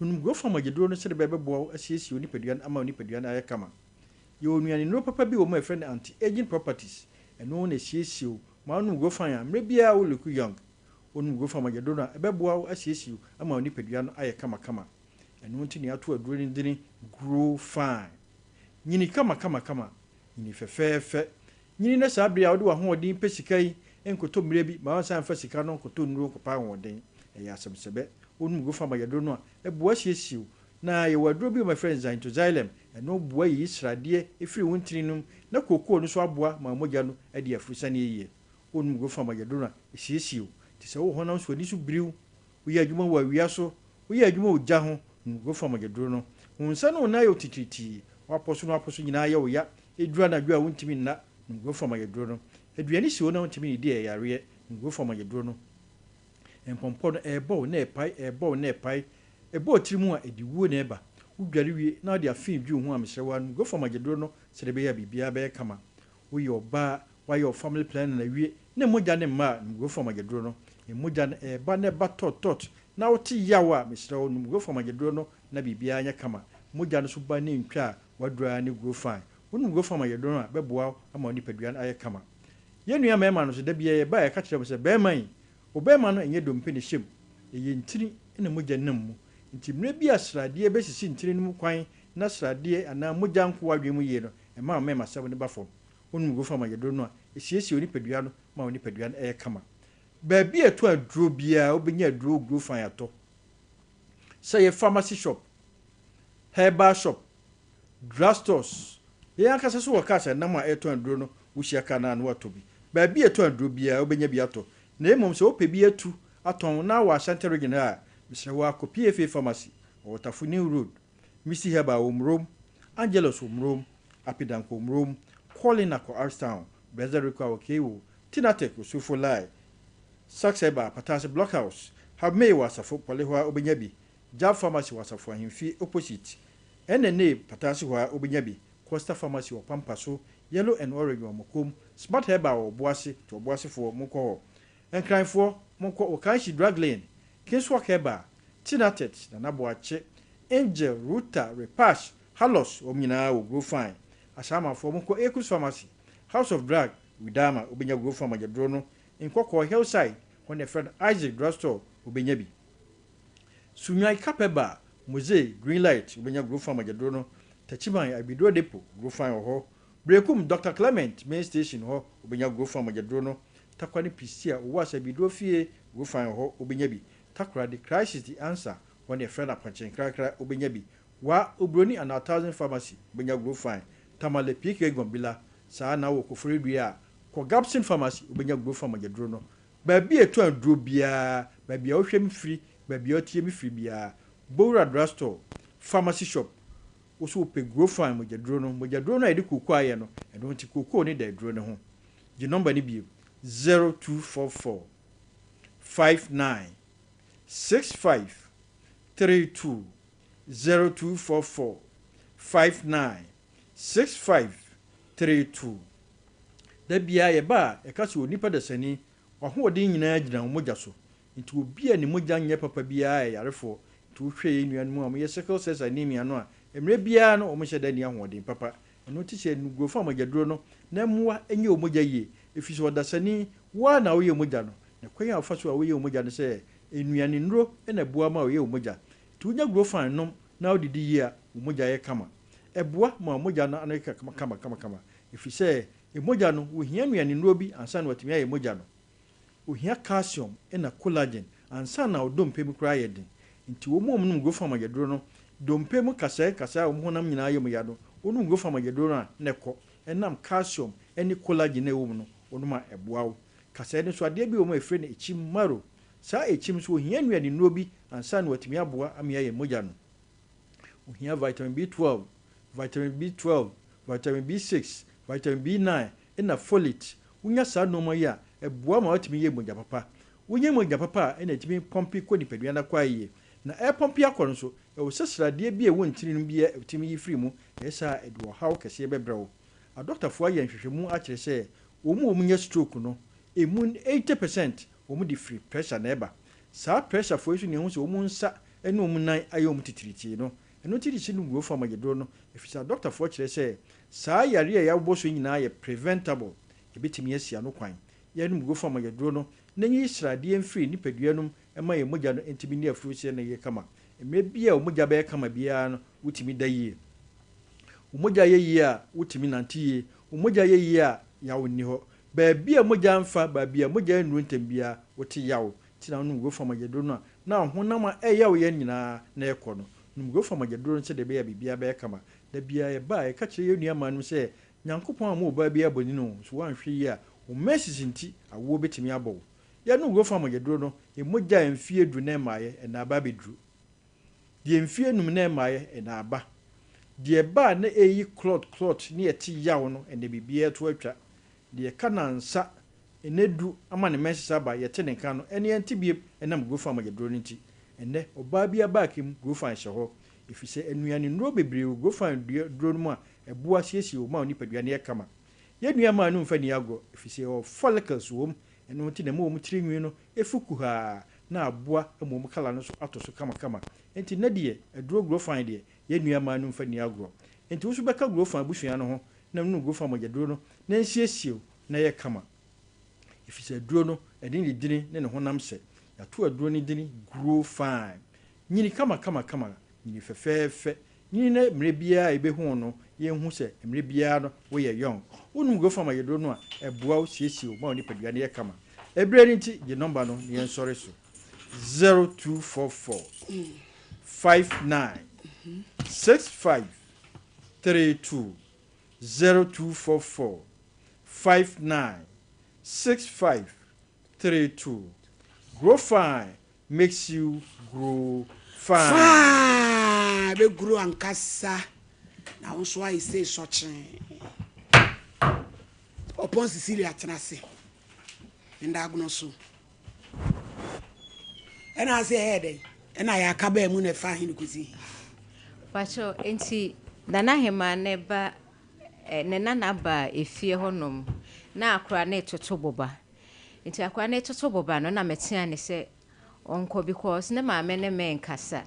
nunum grofo mageduro no se de bebebo asiesi onipadua ama onipadua na aye kama ye onuane no papa bi wo mo friend anti aging properties eno na asiesi o ma nunum grofo ya mre bia wo look young onum grofo mageduro na ebebo asiesi ama onipadua no aye kama eno nti ne ato aduro ni dini grow fine nyini kama nyini fefefe nyini na sabria wo de wa hoodin pesikai enkoto mre bi ma san fa sika no nkoto nuro ko pa hoodin ya asebsebe onum grofo mageduro no ebo asiesi na ye waduro bi my friends into xylem eno boa yi srade efiri wontirinum na kokoo no so aboa ma mogya no ade afrusa ne yiye onum grofo mageduro na asiesi ti se wo honam so ni so briw wo ye adwuma wa wia so wo ye adwuma ogya ho grofo mageduro no wonsa no na yo tititi waposo nyina ye wo ya edura na dua wontimi na grofo mageduro no aduani si wo na wontimi di e yare grofo mageduro no empompo no ebo na epai ebo tirimu a ediwuo na eba udware wie na de afin dwu ho amhyerewa no grofo mageduro no se de be ya bibia be kama wo ye oba wa ye family plan na wie na mogya ne ma grofo mageduro no mogya na eba na eba tot na woti yawa mhyerewa no grofo mageduro no na bibia anya kama mogya no so ba ne ntwa wadura ne grofo wonu grofo mageduro na beboa ama onipadua aye kama ye nua mema no so da bia ye ba ye ka kire se beman obema no enye dompe ne hyem ye ntiri ene mogya nam mu nti mre bia srade be sisi ntiri no kwan na srade ana mogya nko wadwe mu ye no ema mema sebe ne bafo wonu grofo mageduro no a esiesi onipadua no ma onipadua aye kama ba bia to aduro bia obenya aduro grofo ato say a pharmacy shop herbal shop drugstores ye akase so wakasa na ma eto aduro no wuhia kana na wato bi ba bia to aduro bia obenya bi ato na emom so ope bi atu aton na wa Ashanti region a misre wa ko PFA pharmacy o Tafuni road Missy Heba omrom Angelos omrom Apidanko omrom Calling ako Arstown Bezeriko awokewo Tinatek osufo lai Saxeba Patase Blockhouse have may wasafo polihwa obenyabi Jab pharmacy wasafo ahimfi opposite NNA Patase hwa obenyabi Costa pharmacy wa Pampaso Yellow and Orange wa Mokom Smart Heba wa Boase to Boase for Moko Enkranfo Moko Okanshi Drug Lane Kinswalk Heba Tinatet na Naboache Angel Ruta Repash Halos omina o grow fine asama for Moko Ekus pharmacy House of Drug Widama obenya grow farm Majadrono in Koko Hillside when a friend Isaac Drugstore obenyabi Sunyai Kapeba Mose Greenlight obenya grow farm Majadrono Tachiman Abidro Depot grow fine ho Brekum Dr. Clement main station ho obenya grow farm Majadrono Takwani Pisia was Abidro Fie grow fine ho obenyabi Takra the crisis the answer when a friend Apache Krakra obenyabi wa obroni and 1,000 pharmacy obenya grow fine Tamale PK Gombila saa na wo kofre dua ko Gapsin pharmacy obenya grow farm Majadrono baabi eto andro bia baabi a ohwe mfiri baabi a otie mfiri bia Bora Drugstore pharmacy shop oso pe grow farm Majadrono edi kokoo aye no eno nti kokoo ni da dro ne ho di number ni bio 0244 59 65 32 0244 59 65 32 da bia ye ba e ka so onipa da sani wahoɔden nyinaa gyina mogya so nti obi a ne mogya nyɛ papa bia e yarefo to hwɛ enuanu a mo yɛ sickle cell anemia no a emre bia no o mo hyɛ da ni ahoɔden papa eno ti hyɛ nugo fa Majadrono no na mua enye o mogya yie efi so da sani wa na wo yɛ mogya no na kwan a fa so a wo yɛ mogya no sɛ enuane nro na bua ma wo yɛ mogya tu nya grow fan nom na odidi yie a wo mogya yɛ kama eboa ma mogya no anaka kama efi sɛ mogya no wo hia nuane nro bi ansa na watimi ayɛ mogya no wo hia calcium na collagen ansa na odompe mu kura yɛ den nti wo mu no grow fan Majadrono no dompe mu kasa wo honam nyina ayɛ mogya no onu grow fan Majadrono a na kɔ enam calcium eni collagen na wo mu no onu ma eboa wo kasa ne so ade bi wo ma efre na echim maro saa echim so ohia nuane nro bi ansa na watimi aboa ame ayɛ mogya no ohia vitamin B12 vitamin B6 vitamin B9 na folate unya saa no mo ya eboa ma watimi yɛ mogya papa unya mogya papa na etimi pompi ko nipadua na kwa yie na e pompi akɔ so e wo sesrade bi e wontiri no bi e etimi yi free mu esa edo haw kese bebrɛw a doctor fo ayɛ nhwehwɛmu a kyerɛ sɛ wo mu nya stroke no emu 80% wo mu di free pressure na eba saa pressure fo isu ne hu sɛ wo mu nsa ene wo mu nan ayɛ wo mu titiriti no eno ti di si no grow farm Majadrono no efisa doctor fo kyerɛ sɛ saa yare a yɛwɔ so nyinaa yɛ preventable ebetimi asia no kwan yɛ no grow farm Majadrono no nanyi srade mfiri nipadua no ema yɛ mogya no entimi ne afuru sie na yɛ kama emre bia o mogya bɛyɛ kama bia no wutimi da yie o mogya yɛ yie a wutimi nante yie o mogya yɛ yie a yawo ni hɔ baabi a mogya mfa baabi a mogya enu ntem bia wote yawo tina no grow farm Majadrono na honam a ɛyawo yɛ nyinaa na ɛkɔ no no grow farm Majadrono sɛ de bɛyɛ bibia bɛyɛ kama da bia yɛ ba yɛ ka kyerɛ yɛ nuama no sɛ nyankopɔn a mo ba bia bɔni no so wanhwe yi a o message nti awo betimi abɔ ya no grow farm Majadrono no e mogya mfie du na maaye na aba bedru de mfie num na maaye na aba de ba na eyi clot ne eti yawo no ene bibia to atwa de ka na nsa enedu ama ne message aba ye te ne ka no ene enti bie enam grow farm Majadrono nti ene oba bia baakim grow farm hye ho efise enuane nro bebre grow farm duro no mu a eboa siesie o ma oni padua ne kama ye nuama no mfa ni ago efise o follicles wom eno nti na mo mu tirinwi no efuku ha na aboa amom kala no so atoso kama enti na de eduro grow farm de ye nuama no mfa ni ago enti wo so beka grow farm busua no ho na no grow farm Majadrono no na nsiesie na ye kama efise duro no edin de dini ne honam se ya to aduro ni dini grow farm nyini kama nyini fefefe nyini na mre bia ebehu no ye hu se mre bia no wo ye young wonu grow farm Majadrono no a eboa wo siesie o ma oni padua ne ye kama ebre nti je number no ye nsori so 0244 59 65 32 0244 59 65 32. Grow fine makes you grow fine. Fine. Be grow and kasa. Now that's why I say such. Upon Cecilia Tenase. And I go so. And I say head. And I akabe mu ne fa hin kuzi. Pacho enti nana hema neba ne nana ba efie honom na akra na etoto boba. Enti akra na etoto boba no na metia ne se onko because ne maame ne men kasa.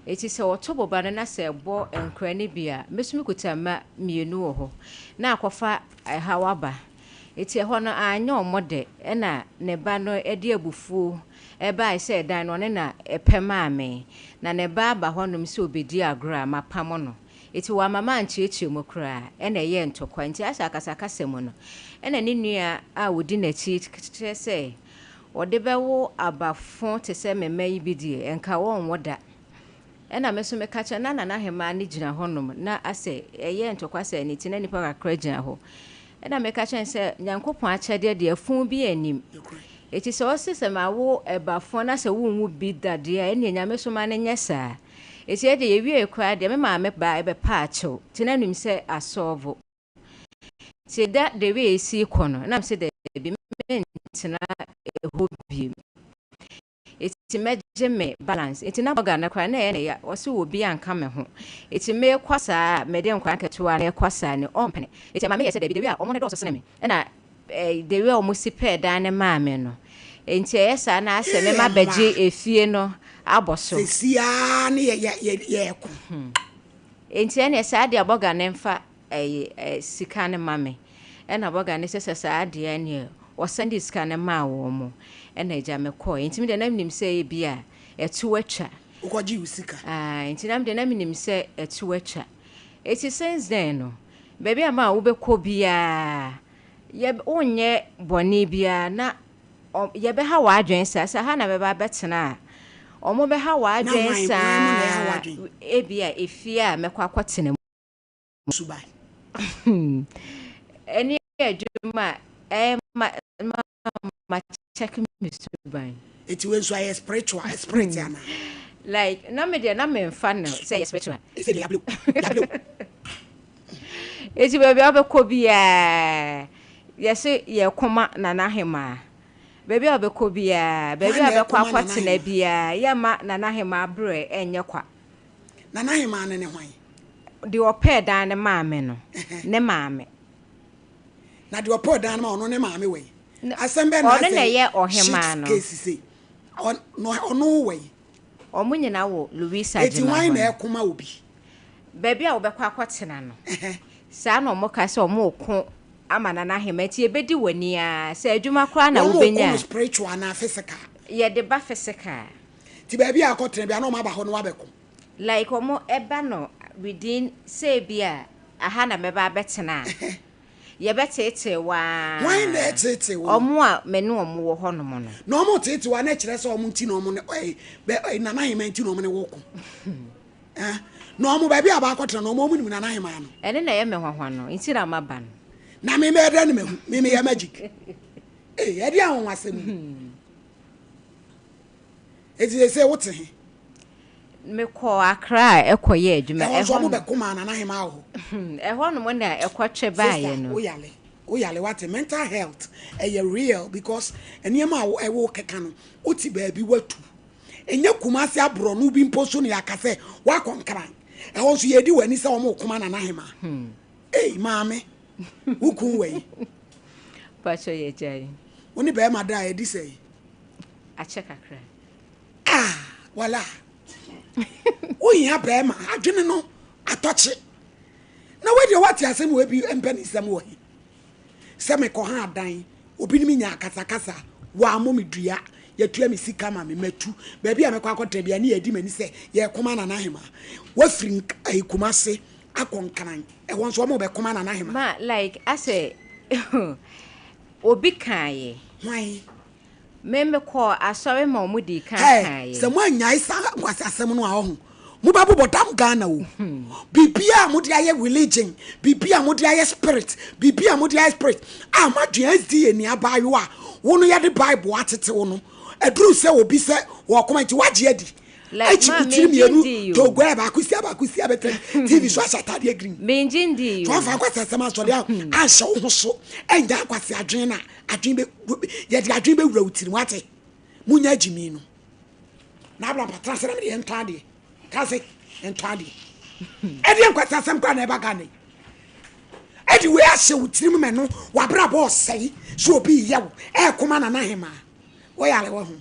Eti se oto boba no na se ebo enkra ne bia mesumi kutama mienu wo ho. Na akofa hawaba. Eti ho no anya omode na ne ba no edi abufu eba I said dan no ne na epemaame na ne ba ba honom se obedi agra mapamo no eti wa mama anchiechi mu kra na ye ntokwa nti asa kasakase mu no na ne nua a wodi na chi kire se wode bewo abafo te se mema yi bidie enka won woda na meso meka cha na na hema ne gina honom na ase ye ntokwa se ni ti na nipa kakra gina ho na meka cha se nyankopon achede de afun bi anim eti so sese ma wo ebafo na se wo bi dade a ene nyame so ma ne nyesa eti e de ye wie kwa de me ma me ba ebe pa acho ti na nim se asolve ti da de we esi kono na se de bi me ntina hobi eti meje me balance eti na boga na kwa na ye ya wo se wo bi anka me ho eti me kwasa me de nkwa ketewa na kwasa ne ompene eti ma me ye se de bi de we a omo ne do so sene me na the way almost prepared than a mammy no. Enti esa na ase me mabeje efie no aboso. Sesia ne ye ko. Enti ene sa de aboga ne mfa sika ne mame. Ena aboga ne sese sa de ene o send sika ne ma wo mo. Ena eja me ko. Enti me de na minim se bia etu atwa. Ukoji usika. Enti na me de na minim se etu atwa. Eti since then no. Baby ama wo be ko bia ye onye boni bia na ye be ha wa adwen sa ha na be ba betena omo be ha wa adwen sa e bia efia mekwa kwatena subai eni adwuma ma check me subai it when so I spiritual ana like na me de na me mfa no say spiritual say diablo eti baby abekọ bia yesi ye koma nana hema baby abekọ bia baby abekọ akwatena bia ye ma nana hema bre enye kwa nana hema ne hwan de opɛ dan ne maame no ne maame na de opɛ dan ma ono ne maame we asembe na ono ne ye ohema no kesisi ono we omo nyina wo Louisa eti hwan na ekoma obi baby a obekọ akwatena no sa na omo ka se omo ko amana na hemati ebedi wani a se adwuma kra na wo benya spiritual na physical ye de ba physical ti baby akotena bia na omo aba ho no wabeko like omo eba no within say bia aha na meba betena ye betete wa why na tete wo omo a me no omo wo ho no mo no na omo tete wa na kire se omo nti na omo ne na na hemati na omo ne wo ko no omo baby aba akotena na omo nim na na hema no ene na ye me hwahwa no nti na maba no na me me da ne me ya magic e di ahon wasem eti se wote he me ko akra ekoye adwuma so mo be kuma na na hema ho ho no mo na ekotwe baaye no oyale what mental health real because eniema e wo keka no oti baabi watu enye kumase abro no bi mposo ne yakase wa konkran ho so ye di wani se o mo kuma na na hema maame ukun we pacho ye jai oni be ma da e di sei a check akra wala oyin be ma adwene no atoche na we de what asem we bi empani sam wo hi se me ko ha adan obi ni mi nya kasa wa mo medua ya tua mi sika ma me matu ba bia me kwa akotra bia ni edi mani se ye koma na na hema wa firi kumase akonkan e won so mo be koma na na hema ma like I say obi kaye why me ko asori ma omudi kan kaye se mo anya isa kwase asem no a ho mo ba bobodam Ghana o bibia mo de aye religion bibia mo de aye spirit bibia mo de aye spirit ma dua di eni abayo a wono ya de bible atete wono aduru se obi se wo comment waje adi like ma menjindi to go ba kusia betre TV so asatade green menjindi to afa kwasa sama so de a hye wo so enda kwase adwen na adwen be ye de adwen be wura utiri wate munya jimi no na bla patra se na me entade kase entade edi kwasa sam kwa na eba gane edi we ahye utiri me no wa bra bo sei so obi yewo koma na na hema wo yale wo ho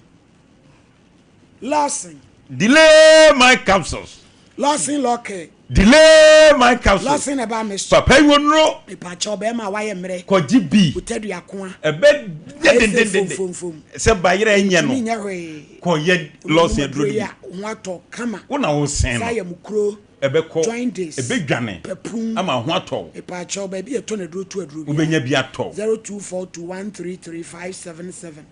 listen. Delay my capsules. Listen, Locke. Delay my capsules. Listen about me. Papa, you know. The patch of Emma, why am I? Kojibi. Who tell you a coin? A bed. Said by your end. Koyed lost your dream. What to come? When I was saying, I am crow. A beco. Join this. A big gunny. I'm a what all. A patch of baby a tornado to a room. Ubenya biato. 0242133577.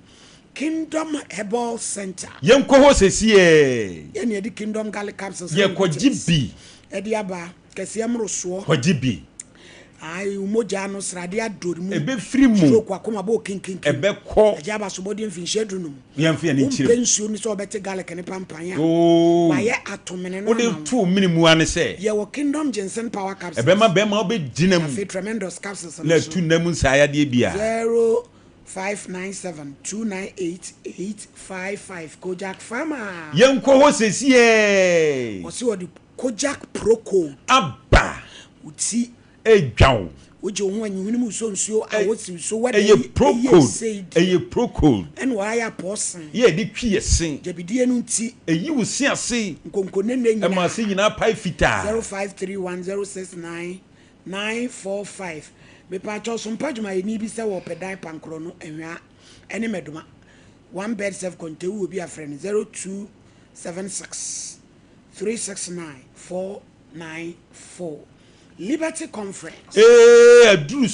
Kingdom Herbal Center. Yenko ho sesiye. Ye di Kingdom Garlic Capsules. Ye kojibi. Ediaba kesiam roso. Kojibi. Ai umoja no srade adorimu. Ebe free mu. So kwa koma bo kinkin. Ebe ko. Ediaba so body mfinhyedu no. Yemfi ani chire. Pensu ni so obete garlic ne pampanya. Oh. Ba ye atomene no. Wo de 2 minimu ane se. Ye wo Kingdom Ginseng Power Capsules. Ebe ma be ma obe ginam. Afi tremendous capsules. Na tu namu saya de bia. 0597-298-855 Kojak Farmer. Yenko ho sesiye. Osi wo di Kojak Pro Code. Abba. Uti edwaw. Oje ho anyi mu so nsuo awosi so wede eye Pro Code. Eye Pro Code. En wa ya posen. Ye di twi esen. Jabidie nu nti. Eyi wo si ase. Nkonkone na nyina. E ma se nyina pai fita. 0531069945. Me pa cho so mpadwuma ye ni bi se wo pedai pankro no enwa ene meduma. One bed self contain will be a friend 0276 369 494. Liberty Conference. Aduru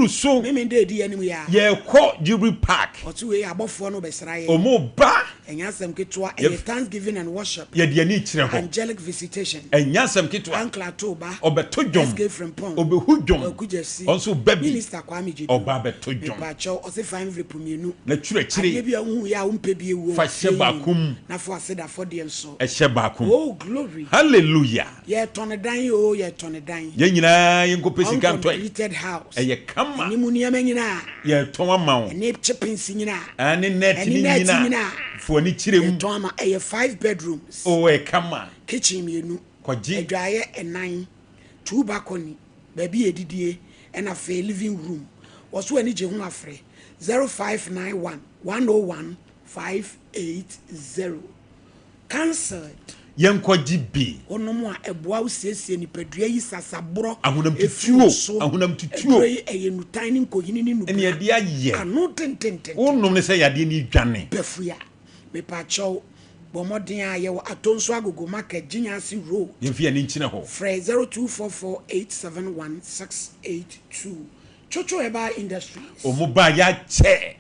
so. Me dey di animu ya. Ye ko Jubilee Park. Otu we abofo no besra ye. Omo ba. Enyasem ketwa e Thanksgiving and worship. Ye de ani kire ho. Angelic visitation. Enyasem ketwa. Ankla Toba. Obeto dwom. Escape from Pong. Obehu dwom. Okujesi. Also baby. Minister Kwame Jidu. Oba beto dwom. Me cho ose fine repumienu. Na twire kire. Ye bia hu ya umpe bi ewu. Fa hye bakum. Na fo aseda for dem so. E hye bakum. Oh glory. Hallelujah. Ye tonedan yo, ye tonedan. Ye nyina yenko pesika ntoi. Completed house. Eye kama. Ni muniyama nyina. Ye tonwa mawo. Ni chippings nyina. Ani net ni nyina. Fo ni kire mu. Toma eye 5 bedrooms. Oh e kama. Kitchen mienu. Kwaji. Edwaye 9. 2 balcony. Baby edidie and a fair living room. Was when je hu afre 0591 101 580. Cancelled. Yenko jibi. Ono mo a eboa usiesie ni pedua yi sasabro. Ahunam tutuo. Eye nutan ni nkohini ni nu. Ene ye dia ye. Anu tententen. Onnom ne se yade ni dwane. Befuya. Me pa chow. Bomoden a ye atonso agogo market Ginyasi Road. Yemfi ani nchine ho. Frey 0244871682. Chocho Herbal Industries. Omo ba ya che.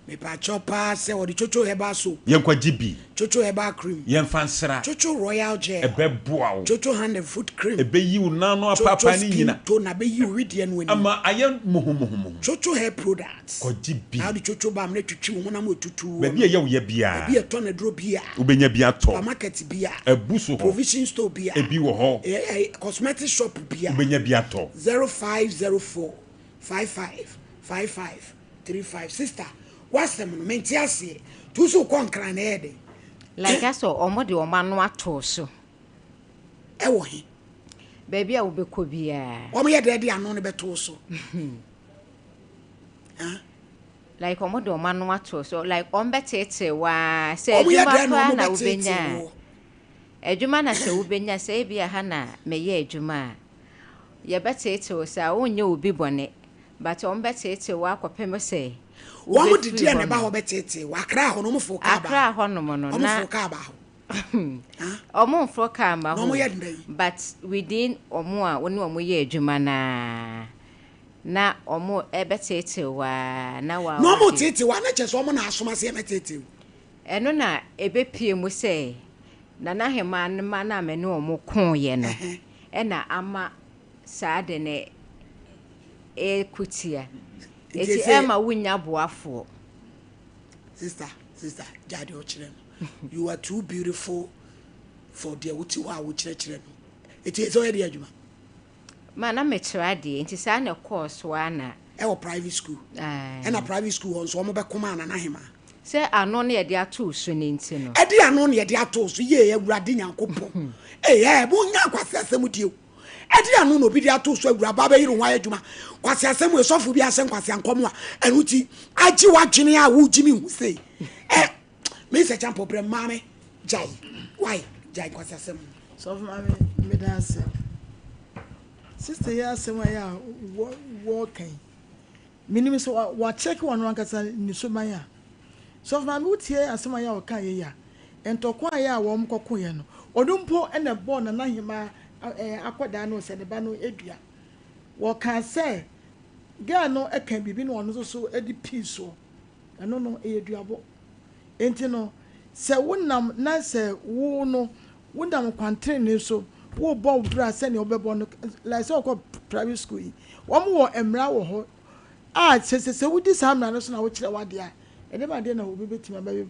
Me pa chopa se wo di Chocho Herbal soap. Yenko jibi. Chocho Herbal cream. Yemfa nsra. Chocho Royal gel. Ebe boa wo. Chocho hand and foot cream. Ebe yi wo nano apapa ni nyina. To na be yi widi en wani. Ama aye muhu. Chocho hair products. Ko jibi. Na di chocho ba mne twitwi wo na mo tutu. Ba bi ye wo ye bia. Bi e to na dro bia. Ubenya bia to. Supermarket bia. Ebuso ho. Provision store bia. Ebi wo ho. Cosmetic shop bia. Ubenya bia to. 0504 555535. Sister, what's the mentiase? Tuso konkra na ede. Like aso omode omanu ato so. Ewo he. Baby a wobekọ bia. Omo ye de ano ne beto so. Like omode omanu ato so like ombetete wa say edwuma na ubenya. Edwuma na se ubenya say bia ha na meye edwuma. Ye betete o say onye obi bone. But ombetete wa akopem say wo mo didi na ba ho betete wa akra ho no mo fo ka ba akra ho no mo no na mo fo ka ba ho omo fo ka ma ho no but within omo a woni omo ye adwuma na omo ebetete wa na wa no mo tete wa na cheso omo na asoma se emetete eno na ebepie mu se na hema ne ma na me ne omo kon ye no na ama saade ne kutia eti ema wunya boafo sister, Jadi Ochirem. You are too beautiful for the Utiwa Uchirem. It is already a juma. Man, I'm a tradi, and it's a course one. Our private school. And a private school on Somba Command and Ahima. Say, I know near their two soon in Tino. I did not know their toes, ye, Radin and Copo. Eh, Bunya was with you. I did not know be their toes were Rababa Wayajuma. Was your same way soft will be a Sompa Nkomo and Uti. I do what Jimmy would say. Eh, Mr. Champo, Mammy, Jai. Why, Jai was a same. So, mammy, Medance. Sister, yes, somewhere walking. Minimum so what check one rankers in Sumaya. So, my mood here as Samaya or Kaya, and to acquire warm cocoyano, or Dumpo and a born and Nahima Aquadanos and the Bano Edria. What can say? Girl, no, it can be been one also Eddie Piece. I don't know Adriabo. Ain't you know, say, wouldn't nice, no, wouldn't continue so. Wo Bob Brass and your baby, like so called private school. One more emra says, would this harm and also which I want there. And then I didn't know will be to my baby.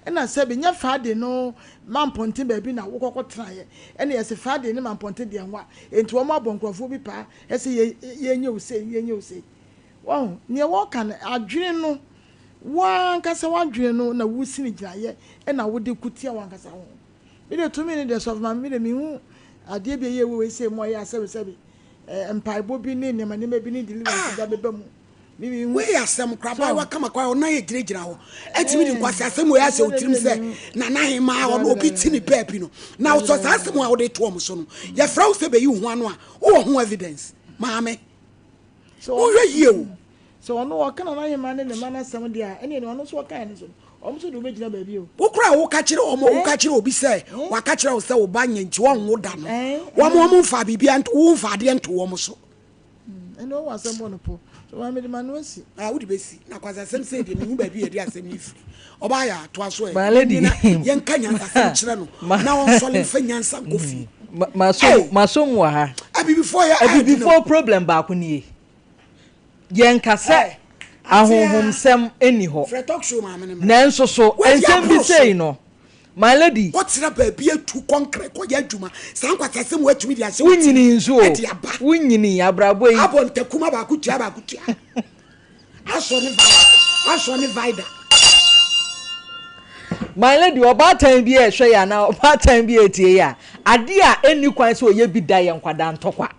And I said, your father no man ponting baby now, walk try. And yes, a father in man ponted the one into a mob on Crawford pa, as you say. Wow, near walk and I dream no one Cassawan dream no, no, would see it, and I would do Kutia one Cassa. Me dey 2 minutes of my me me ade be ye we say mo ya sebe empire bobi ne ne ma ne be ni deliver da be mu me we asem kraba wa kama kwa ona ye giregyina ho etimi di kwase asem we ase otirim se na na hema ona obi ti ni pepi no na so sa asem a wo de to om so no ye fra wo se be yi ho ano a wo ho evidence maame so wo ye o so ono wo kana na hema ne ma na asem dia ene ne ono so kan ne so so do begina baby o wo kura wo ka kire omo wo ka kire obi se wa ka kire wo se wo ba nyanti wo nwo da no wo mo mfa bibia nto wo mfa de nto wo mo so eno wa asem no po so wa me de manu asi wo de besi na kwasa asem se de me hu baby e de asem ni firi oba ya to aso e my lady yen ka nyansa sem kire no na won so le fa nyansa kofi masom wa ha abi before problem ba ko ni yen ka se ahohomsem eni ho nanso so ensem bi sei no my lady what's up baby to concrete ko ya adwuma san kwatasem wa atumi dia se wunyini nso wunyini abrabo yi abon takuma ba kutia aso ni vida my lady obatan bi e hwe ya na obatan bi etie ya ade a eni kwan so ye bi da ye nkwada ntokwa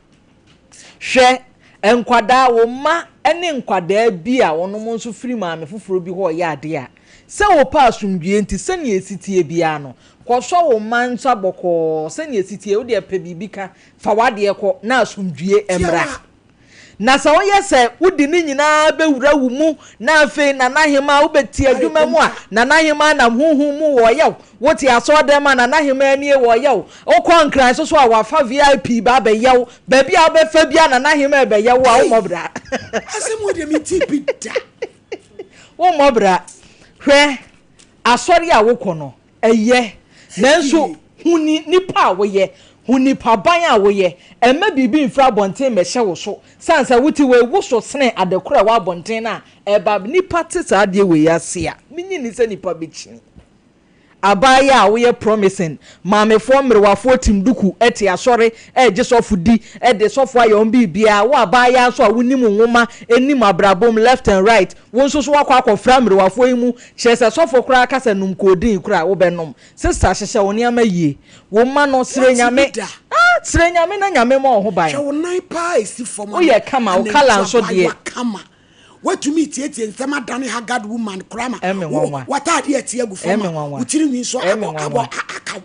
hwe enkwada wo ma ene nkwada bi a wonom nso firi maame foforo bi ho ye ade a se wo pa asumdue nti se ne esitie bia no kwoso wo ma nso aboko se ne esitie wo de pa bibi ka fa wade ko na asumdue emra na sa wo yese wudi ni nyina be wura wu mu na afi na nahema wo beti adwuma mu a na nahema na huhu mu wo yew wo ti aso de ma na nahema ani wo yew wo konkran so a wa fa VIP ba be yew ba bia wo be fa bia na nahema be yew a wo mobra asem wo de mi ti bida wo mobra hwe asori a wo kono eye nanso huni nipa wo ye huni paban a wo ye ema bibi mfra bonten me hye wo so sansa wuti we wo so sene adekora wa bonten na eba nipa tisa ade we yase a minyi ni se nipa bichini abaya a wo ye promising maame fo mrewafo timduku eti asori eje sofudi de sofo ayon bibia wo abaya so a wonim nwoma enim abrabom left and right won so wakwa akofra mrewafo yimu chese sofo kura kasa num kodin kura wo benom sister hyehye woni amaye wo ma no sire nyame sire nyame na nyame mo ho ban wo nan pa esi fom wo ye kama wo kala nso de what to meet yet and some dani hagad woman krama what are the tia bufoma utiri ni so abo aka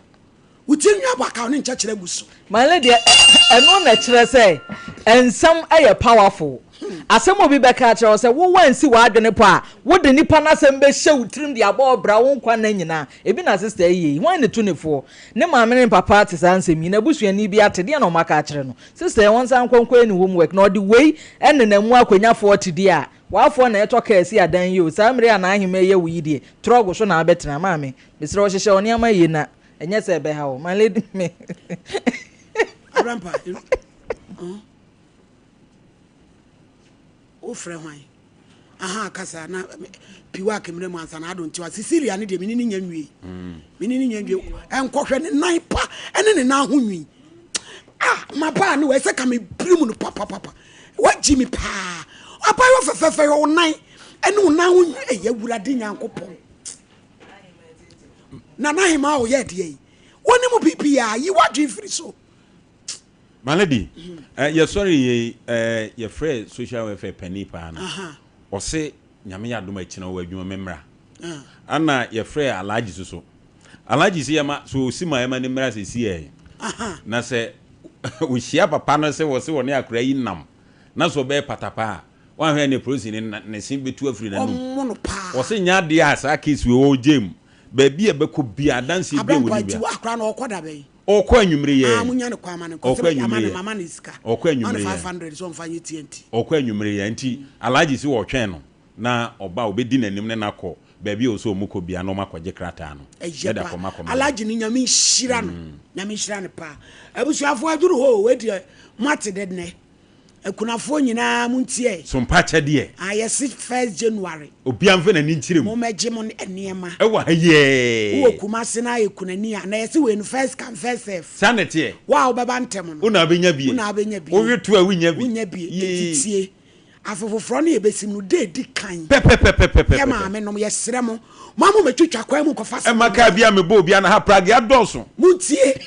utiri ni abo aka ni chachire buso my lady eno na kire say ensam aye powerful asem obi beka kire say wo wansi wa adwene po a wo de nipa na asem be hye utirim de abo bra wo nkwa na nyina ebi na sister yi wan ne tunefo ne maame ne papa te sansem yi na busuani bi atede na o maka kire no sister won san kwankwa ni homework na odi wei enne na mu akwanyafo tede a wafo na etoka esi adan yi o samre ana ahime ye wi die trogo so na abetena maame misre o hyehye oni ama yi na enye se be ha o my lady me grandpa o frɛ hwan aha kasa na piwa kemre mu ansa na ado nti wa Cecilia ne de menini nyanwie menini nyanwie enkohwe ne nan pa ene ne na ho nwi ma pa ne we se ka me primu no papa waji mi pa apa yo fefe yo nan ene una ho nwi eyawurade nyankopon na na hima o ye de yi woni mu pipia yi wadwe firi so Malady you sorry your friend social welfare penny pa na o se nyame ya doma kina wo adwuma memra ana your friend alaji so alaji si yama so sima yama ne mra se si e na se wo hia papa no se wo se wo ne akra yi nam na so be patapa wan hwe ne prosi ne sin betu afiri na nu wo se nya de asa case we o jem ba bia be ko bia danse bia wo ni bia akra na okoda be okọ anwumre ye amunya ne kwa mane ko fe amane mama ne iska okọ anwumre ye 500 so mfanye TNT okọ anwumre ye nti alaji si wo twen no na oba obedi nanim ne nakọ baabi o so muko bia no makọje krata no yeda ko makọ alaji ni nyame hira no nyame hira ne pa abusuafo aduru ho we de mate de ne akunafo nyina muntie Sompa chede ayesi 1st January obia mfe na ni nchirem mo meje mo enema ewa ye wo kumase na yekunani na yesi we no first come first serve sanete wa obeba ntem no una abenya bie o wetu a wunya bie tie afofofro na yebesim no de di kan pepe ya ma me no yesere mo mamu metwitwa kwa mu kofa e maka bia me bo bia na ha prague adoso muntie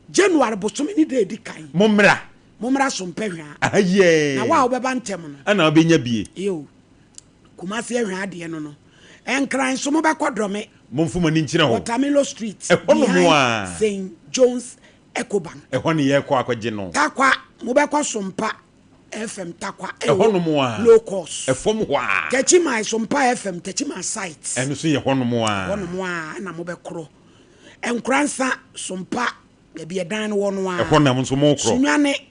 January bosomi ni de di kan momra Sompa hwa aye na wa obeba ntem no ana obenya bie yo kumase hwa ade no enkran so mo be kodrome momfuma ni nkyira ho Watermelon Street St. John's Ecobank ehone ye kwa akwaje no takwa mo be kwa Sompa FM takwa ehone mo a low cost efom ho a techi my Sompa FM techi my site eno so ye hone mo a na mo be kro enkransa Sompa e bi edan wo no a ehone mo so mo kro sunwane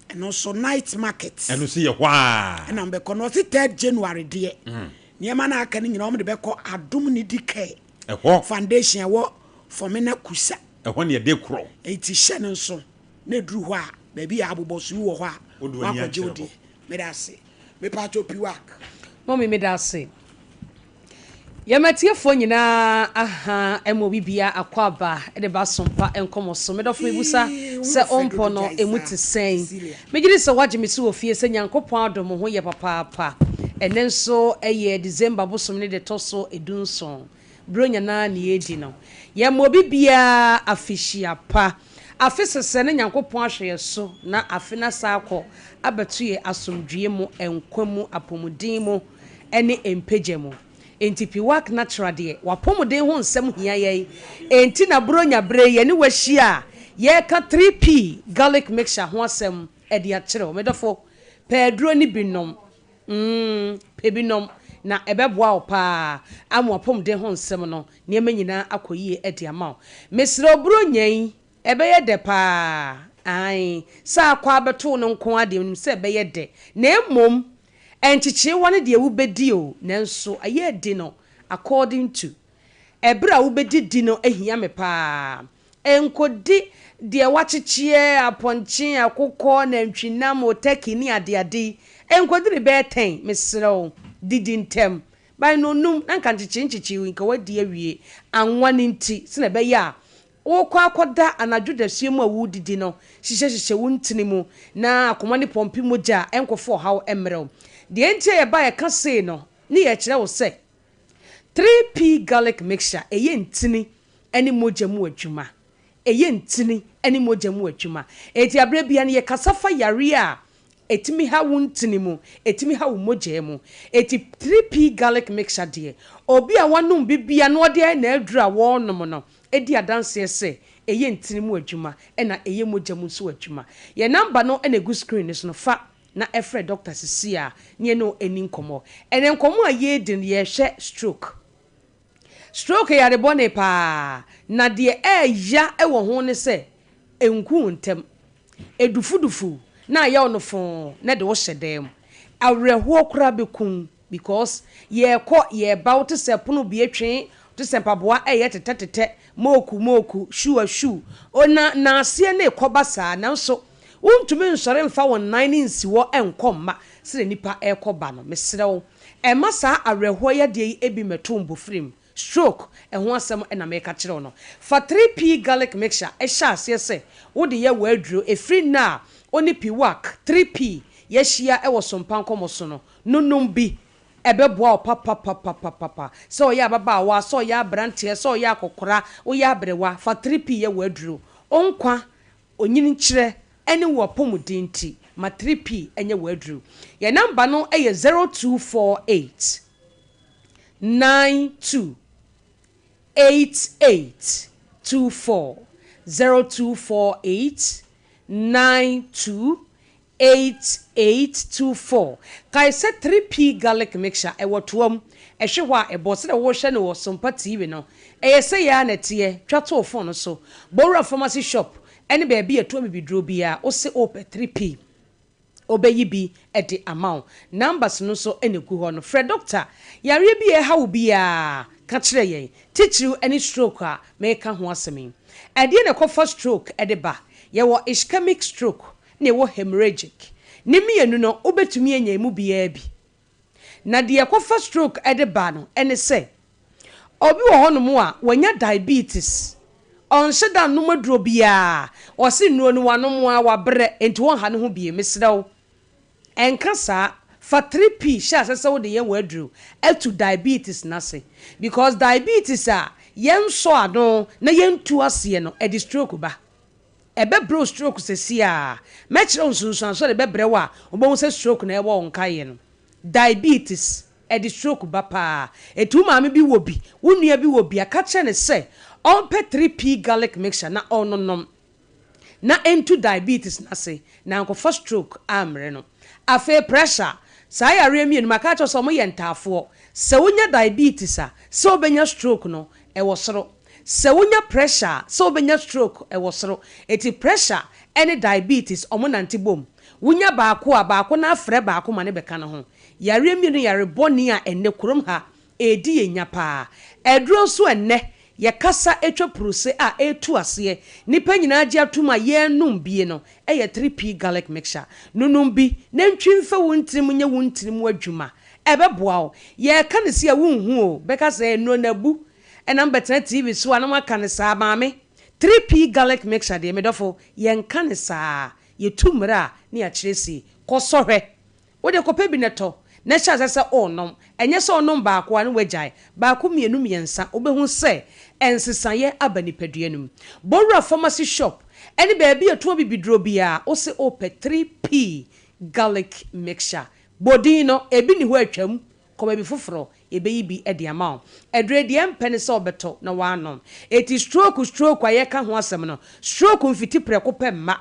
eno so night market eno so ye ho a na be kono si 3rd January de niema na aka ni nyina mo de be ko adom ni dike foundation wo for me na kusa ehone ye de kro eti hye ne nso na duru ho a ba bi abobosu wo ho a wakoje odi me da se me pacho piwak mommy me da se yamatiefo nyina aha emo bibia akwaba de ba Sompa Nkomo so me dofo mebusa se ompo no emuti sen megiri se waje me se ofie se nyankopon adom ho ye papa enenso eye December bosom ne de toso edunson bronya na ne edi no yamo bibia afishia pa afisese ne nyankopon ahwe so na afina saako abetue asomdwie mu enkwamu apomudin mu ene empege mu enti piwak natural de wapomuden ho nsem hia ye enti na bronya bre ye ne wahia ye ka 3p garlic mixture ho asem e de akere o medofo pedro ni binom pebinom na ebeboa opa amu apomuden ho nsem no ne manyina akoyie e de ama mesro bronyan ebeye de pa ai sa kwa beto no nko ade nim se ebeye de na emom enchichi wane de wubedi o nanso aye de no according to ebra wubedi di no ehia me pa enkodi de wachichie aponchi akokọ na ntwinam o tekini ade enkodi re be 10 mesrew didi ntem by no num na kan chichi nka wadi awie anwa ni nti se na be ya wo kwa akoda anadwo da suemu a wudidi no hihye wuntini mu na akoma ne pompi moja enkofo haw emrew de enche ye ba ye ka sei no ni ye kire wo se 3p garlic mixture eye ntini eni moja mu adwuma eye ntini eni moja mu adwuma eti abre bia ne ye kasafa yare a etimi ha wuntini mu etimi ha moja mu eti 3p garlic mixture de obi a wanum bibia no de na adura wo nom no edi adanse se eye ntini mu adwuma ena eye moja mu so adwuma ye number no ena gu screen so no fa na efre Dr. Sisia nie no eni nkomo ene nkomo a ye din ye hwe stroke ya de bone pa na de eya ewo ho ne se enku ntem edufudufu na ya onofo na de wo hyedem awreho kura bekun because ye ko ye bout se pono bi etwen to se mpaboa eye tetetete moku shu ona na ase na ekoba saa na nso wontumi nsɔre mfa wo nan ne nsi wɔ ɛnkɔ mma sɛ nipa ɛkɔ ba no mesrɛ wo ɛma saa awerɛhoɔ yɛ deɛ yi ebi mɛto mbofrim stroke ɛho asɛm ɛna mɛka kyerɛ wo no fa 3p garlic mixture ɛhyɛ aseɛ sɛ wode yɛ wɔ aduro ɛfiri na oni piwak 3p yɛhyia ɛwɔ Sompa Nkomo so no nonum bi ɛbɛboa wo papapapapapa sɛ ɔyɛ ababaawa sɛ ɔyɛ abranteɛ sɛ ɔyɛ akɔkora ɔyɛ abrewa fa 3p yɛ wɔ aduro ɔnkwa onyini nkyerɛ ɛne wɔ pomudin ti ma 3p ɛnyɛ wɔ aduro yɛ number no ɛyɛ 0248 92 8824 0248 92 8824 kai se 3p garlic mixture e wotoam e hwe ho a e bo se de wo hwe ne wo Sompa TV no e ye se ya na tie twato phone no so Bora pharmacy shop ene ba bia to bibidro bia o se ope 3p obeyi bi e de amount numbers no so ene gu ho no Fred doctor yare bi e ha wo bia ka kire yen teacher any stroke a me ka ho asemi e de ne kofa stroke e de ba ye wo ischemic stroke ne wo hemorrhagic ne mienu no obetumi anya mu bia bi na de ekofa stroke ede ba no ene se obi wo honom a wanya diabetes on sheda no maduro bia o se nuo no wanom a wabre enti won ha ne ho bia mesrew enka sa fa 3p sha se wo de ye waduro etu diabetes na se because diabetes a yen so ado na yen tu ase no e di stroke ba ebe bro stroke se sia mechire nsunsun so de bebre wa obo se stroke na ewo nkaye no diabetes e di stroke ba pa etu maame bi wo bi wunua bi wo bi aka che ne se on pe 3p garlic mixture na ononom na into diabetes na se na nko for stroke amre no afa pressure sa ya remi no maka cho so mo ye ntafo se wonya diabetes a se obenya stroke no e wo soro se wonya pressure so obenya stroke e wosoro eti pressure any diabetes omonante bom wonya baako na afre baako ma ne beka ne ho yare mi no yare boni a enne kurom ha edi yenya pa edro so enne ye kasa etwa prose a etu ase nipa nyina agi atuma ye num bie no eye 3p garlic mixture nunum bi na ntwimfa wontirim nya wontirim wadwuma ebeboa o ye ka ne se a wonhu o beka se no nabu enam betre TV so anam aka ne saa maame 3p garlic mixture de medofo yen ka ne saa ye tumra ne ya kiresi kosohwe wo de kopa bi neto na sha sese onom enye se onom baako anu wagyae baako mienu miensa obehu se ensesaye abanipaduanum Bora pharmacy shop eni baabi eto bibidro bia o se ope 3p garlic mixture bodino ebi ni ho atwam koma bi foforo ebeyi bi e de amount edre de empene se obeto na wanom eti stroke aye ka ho asem no stroke mfiti preko pemma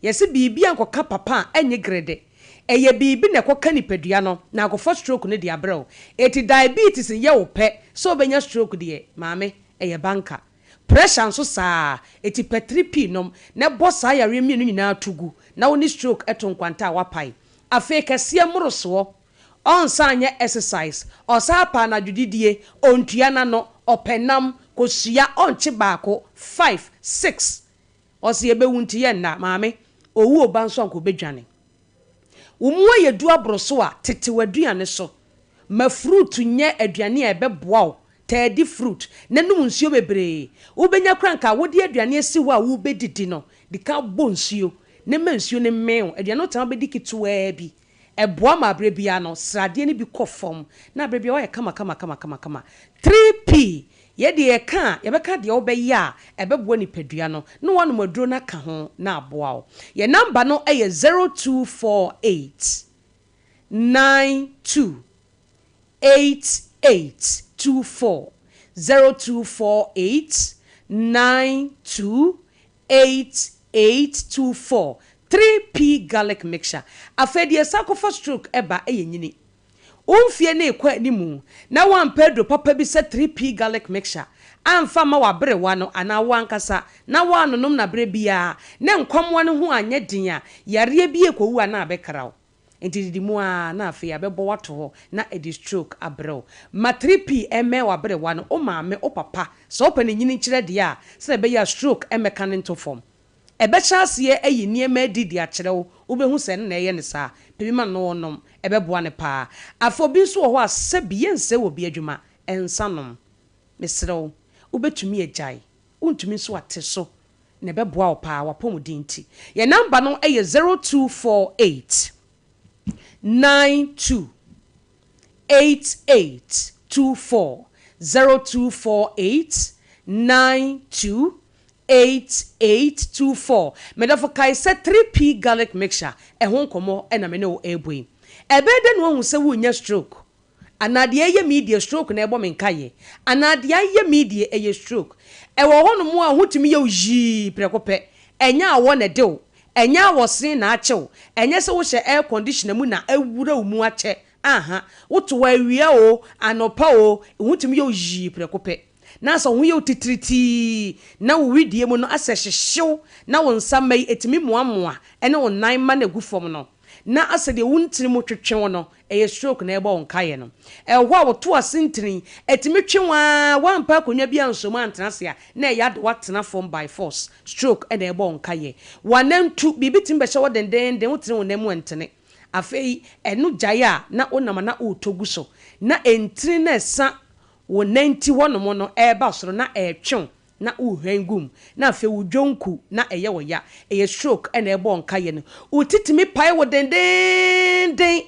yesi bibi ankoka papa enye grede eye bibi ne koka nipadua no na akofo stroke ne de abrɛw eti diabetes ye wo pɛ so obenya stroke de maame eye banka pressure nso saa eti pe 3p nom ne bossa yare mi no nyina tugu na woni stroke eto nkwanta wapai afa kɛse moroso onsanye exercise osa pa na dwudidie ontua na no openam kosua onche baako 5 6 osi ebe wunti ye na maame owu oba nso anko bedwane umuwa ye du abroso a tete waduane so ma fruit nye aduane e beboa o tedi fruit nanum nsuo bebre ubenya kranka wodi aduane esi ho a wo bedidi no de ka bo nsuo ne ma nsuo ne mew aduane otan bedikito bi eboa ma brebia no srade ne bi kofom na brebia wo kama 3p ye de ye ka ye beka de obeya ebeboa ni padua no no wonu maduro na ka ho na aboa o ye number no eye 0248 92 8824 0248 92 8824 3p garlic mixture afedie sakofa stroke eba eyenyini umfie na ekwa animu na wan pedro papa bi se 3p garlic mixture amfa ma wabere wano ana wankasa na wanonom na bere bia na nkwamwa no ho anye din a yare bi ekowu ana abekraw entididimu a na afi abebo wato ho na edi stroke abrɛw ma 3p eme wabere wano o maame o papa so opa ne nyini kire de a se be ya stroke emeka ne ntofom ebe chase eyi niema didi akyere wo obehu se na eye ne saa pebima no wonom ebe boa ne pa afobi nso wo a se biense wo bi adwuma ensanom mesrew obetumi agyae untumi nso ate so na ebe boa wo pa wapomudinti ye number no eye 0248 92 8824 0248 92 8824 medafo kai se 3p garlic mixture ehon komo ena me ne o eboi ebede no hu se wunya stroke anade ye media stroke na ebo me nkaye anade ye media eye stroke ewo hono mu a hutumi ye oyi prekope enya awo na de o enya awosin na achew enye se wo hye air conditioner mu na awura mu ache aha woto wa awia o anopa o hutumi ye oyi prekope na so hu ye otitriti na wo widie mu no asehyew na wo nsamai etimi moamoa ene wo nan ma na gufom no na asede wuntiri mu twetwe no eye stroke na ebo onkaye no ehwo a wo to asintiri etimi twenwa wampa konwa bia nsomu antenase na yad watena form by force stroke ene ebo onkaye wanantu bibitim be hye dendenden wotire wo namu antene afei enu jaya na onama na otogu so na entiri na esa wo nanti wono no eba soro na etwe na uhengum na afi udwonku na eye wo ya eye stroke ena ebo nkaye no utitimi pai wo dendenden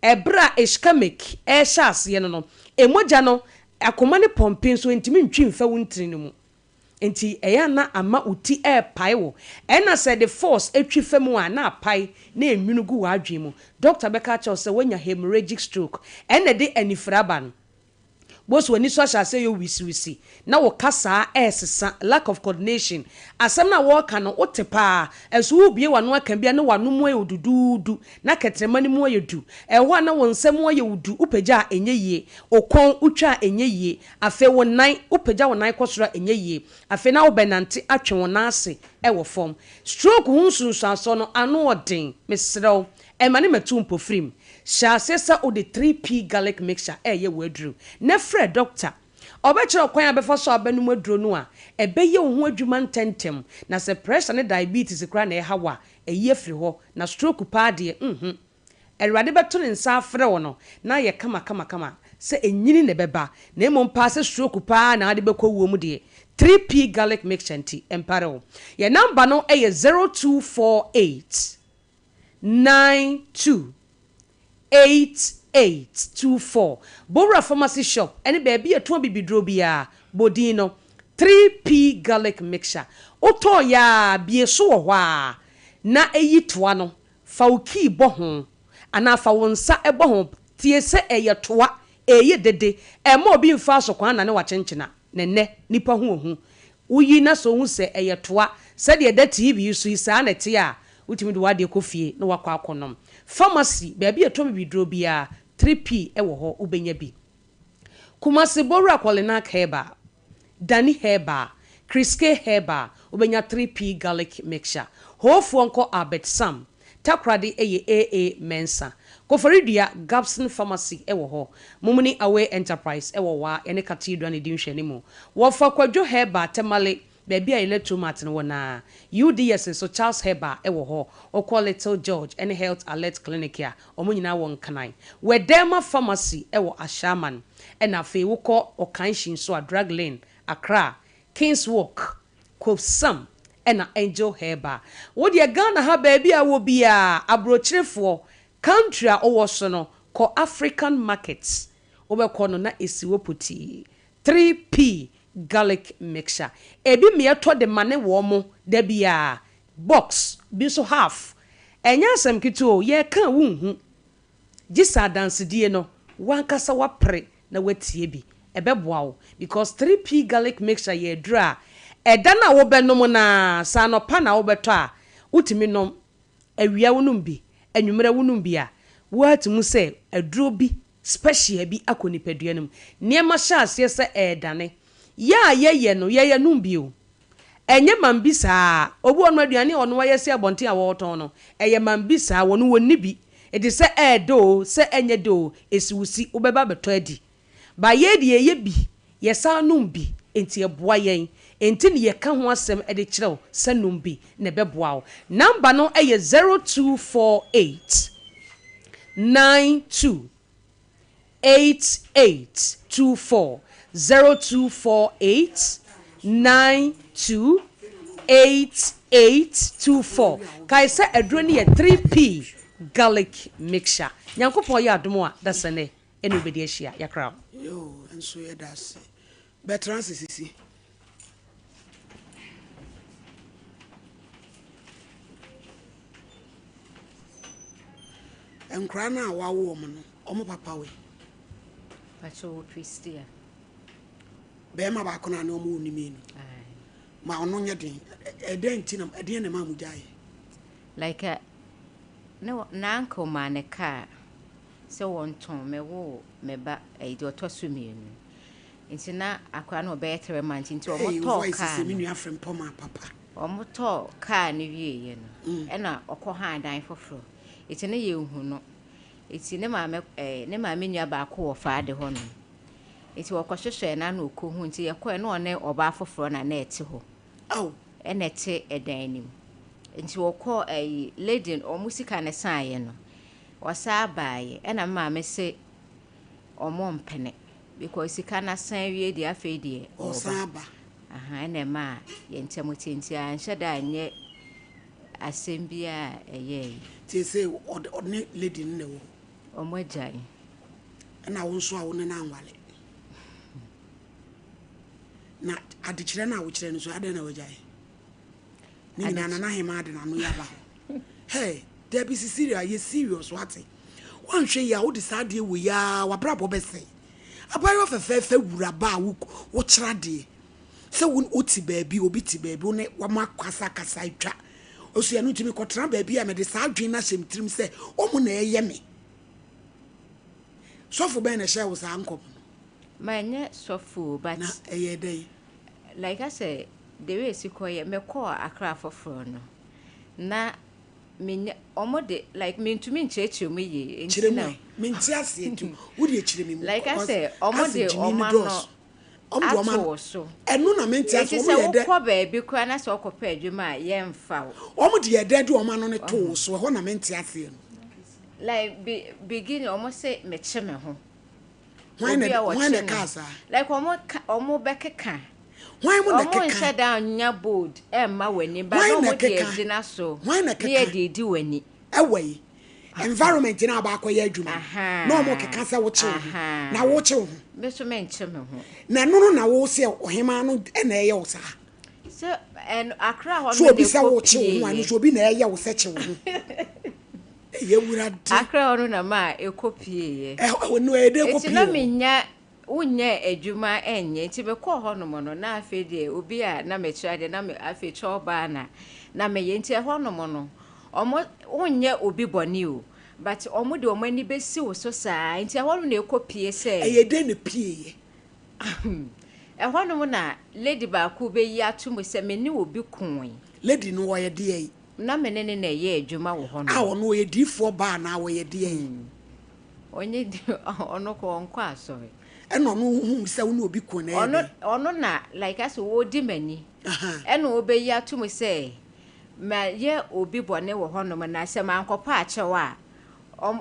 ebra ischemic eshas ye no emoja no akoma ne pompe so ntimi ntwi mfa wuntiri no mu enti eya na ama uti pai wo ena said the force etwi fam a na pai na enwunugu wa adwen mu doctor beka cha say wanya hemorrhagic stroke ena de anifraba no boso wani so asha say yo wisi na wo kasa esesa lack of coordination asem na wo ka no otepa esu ubie wano aka bia na wano mu ayodududu na ketrema ni mu ayodu ehwa na wo nsem ayodu upeja enye yie okon utwa enye yie afe wo nan upeja wo nan kwosora enye yie afe na wo benante atwe wo na ase ewo form stroke hunsunsu aso no ano odin mesrew emane metu mpofrim Shasesa o de 3p garlic mixture eye wadru na frɛ doctor obekere kwan abefa so abanu maduro no a ebeye wo ho adwuma ntentem na se pressure ne diabetes kra na ehawa eye firi ho na stroke pa de Erade beto ne nsa afrɛ wo no na ye kama se enyini ne beba na emom pa se stroke pa na ade bekɔ wo mu de 3p garlic mixture nti empare wo ye number no eye 0248 92 8824 Bora Pharmacy Shop any baby a 2 bibidro bia bodino 3p garlic mixture oto ya bie so hwa na eyi toa no fa uki bo ho ana fa wonsa ebo ho tie se eye toa eye dede ema obi mfa so kwan na ne wakyenkyena ne nipa ho uyi na so hu se eye toa se de da TV so isa na te a utimi de wade kofie na wakwa akonom pharmacy baby atomi bidro bia 3p ewo ho ubenya bi Kumasi Bora Kwalina Heba Dani Heba Kriske Heba ubenya 3p garlic mixture hofu onko Albert Sam takrade eye AA Mensa Koforidia Gabson Pharmacy ewo ho Mumuni Away Enterprise ewo wa ene cathedral ne dinhwe ne mu wofa kwadwo Heba temale baby a electromat no na UDS so Charles Heba ewo ho okwa Little George any health alert clinic ya omunyina won kanan Wedema Pharmacy ewo Ashaman ena fe woko okanshin so a drug lane Accra Kings Walk Kofsam ena Angel Heba wo de Ghana ha baby a wo bia abrochirefo country a owo so no ko African markets obekọ no na esiwo poti 3p garlic mixture ebi me to de mane wo mo da bia box bi so half enya asem kito ye kan wunhu gisa dance die no wankasa wapre na watie bi ebeboa wo because 3p garlic mixture ye dra eda na wo benom na sa no pa na wo beto a utimi nom awia wonum bi anwumra wonum bi a watimu se aduro bi special bi akonipaduanum niema sha ase se edane ya ye no ye num bio enye mambisa obu onu aduane onu wa yesi abonte a woton no eye mambisa wonu wonni bi edi se edo se enye do esiwusi obeba beto adi ba ye die ye bi ye sa num bi enti eboa yen enti ne yɛka ho asɛm de kyerɛw sɛ nom bi ne bɛboa wo number no ɛyɛ 0248 92 8824 0248 92 8824 kai sɛ aduro no yɛ 3p garlic mixture nyankopɔn yɛ adom a dasane ɛne obɛdi ahyia yakra yo enso yɛ dase betran sisi enkra na wawo mo no omo papa we pacho twistia be ma ba kona na omo onimi no ma ono nye den eden ti na eden na ma mu jaye like no na uncle man ka se wonton me wo me ba e de otoso mienu nti na akwa na obe 3 months nti omo talk ka se minu afrem poma papa omo talk ka ni wieye no e na okọ ha dan foforo iti ne ye hu no iti ne maame nua ba ko wo faade ho no iti wo kwohwehwe na na okohu nti ye kọ na one oba foforo na na eti ho aw e na eti edan nim nti wo kọ lady o musika ne saaye no wasa baaye e na maame se omo mpene because sika na san wie di afi di o saba aha na ma ye ntemotenti a nhye da anye asembia eye ti se odne lady ne wo omo ajai na wo nso a wo ne na anwale na adikire na wo kire no so ade na wajai ni na na hema ade na no yaba hey there be serious ye serious what wan hwe ya wo de sade wo ya wabrabo bese abayo fefefe wura ba wo kira de se wo ti baabi obi ti baabi wo ne wa makwasa kasa twa osu ya no timi kotra baabi a me de sa adwen na hyem tirim se omo na eye me sofu ben na hye wo sa ankom manye sofu but na eye dey like I say the way sikoye me call akra foforo no na me omo de like me ntumi ncheche mu ye ntina me nti ase etu wo de chire me mu like I say omo de omo no omo so enu na me nti ase omo ye de ko baabi kwa na se okopa adwuma ye mfa wo omo de ye de omo no ne to so ho na me nti ase no like begin omo say me che me ho when the casa like omo bekeka why mo na keka omo nse da nya bold e ma wani ba no mo de edina so ne di wani awai environment na ba akoye adwuma no mo keka se wo che na wo che ho be so me nche me ho na no na wo se ohema no e na eye wo sa so en akra ho so obi se wo che ho ani so obi na eye wo se che ho ye wura de akra ho na ma ekopie ye no e de kopie na menya unye adwuma enye ti be kọ ho no mo no na afi de obi a na me chade na me afi choba na me ye nti ho no mo no omo unye obi boni o but omo de omo ani besi wo so saa nti ho no na ekopie se eye de ne pie ye ho no mo na lady ba ku be yi atomo se me ni obi kun lady no wo ye de yi na me ne na ye adwuma wo ho no a ono ye difo ba na wo ye de yi onye ono ko onko asori eno no hu se wo no obi kun na ono na like as wo di mani eno obeyi atum se ma ye obi bone wo hono na se ma ankopa achewa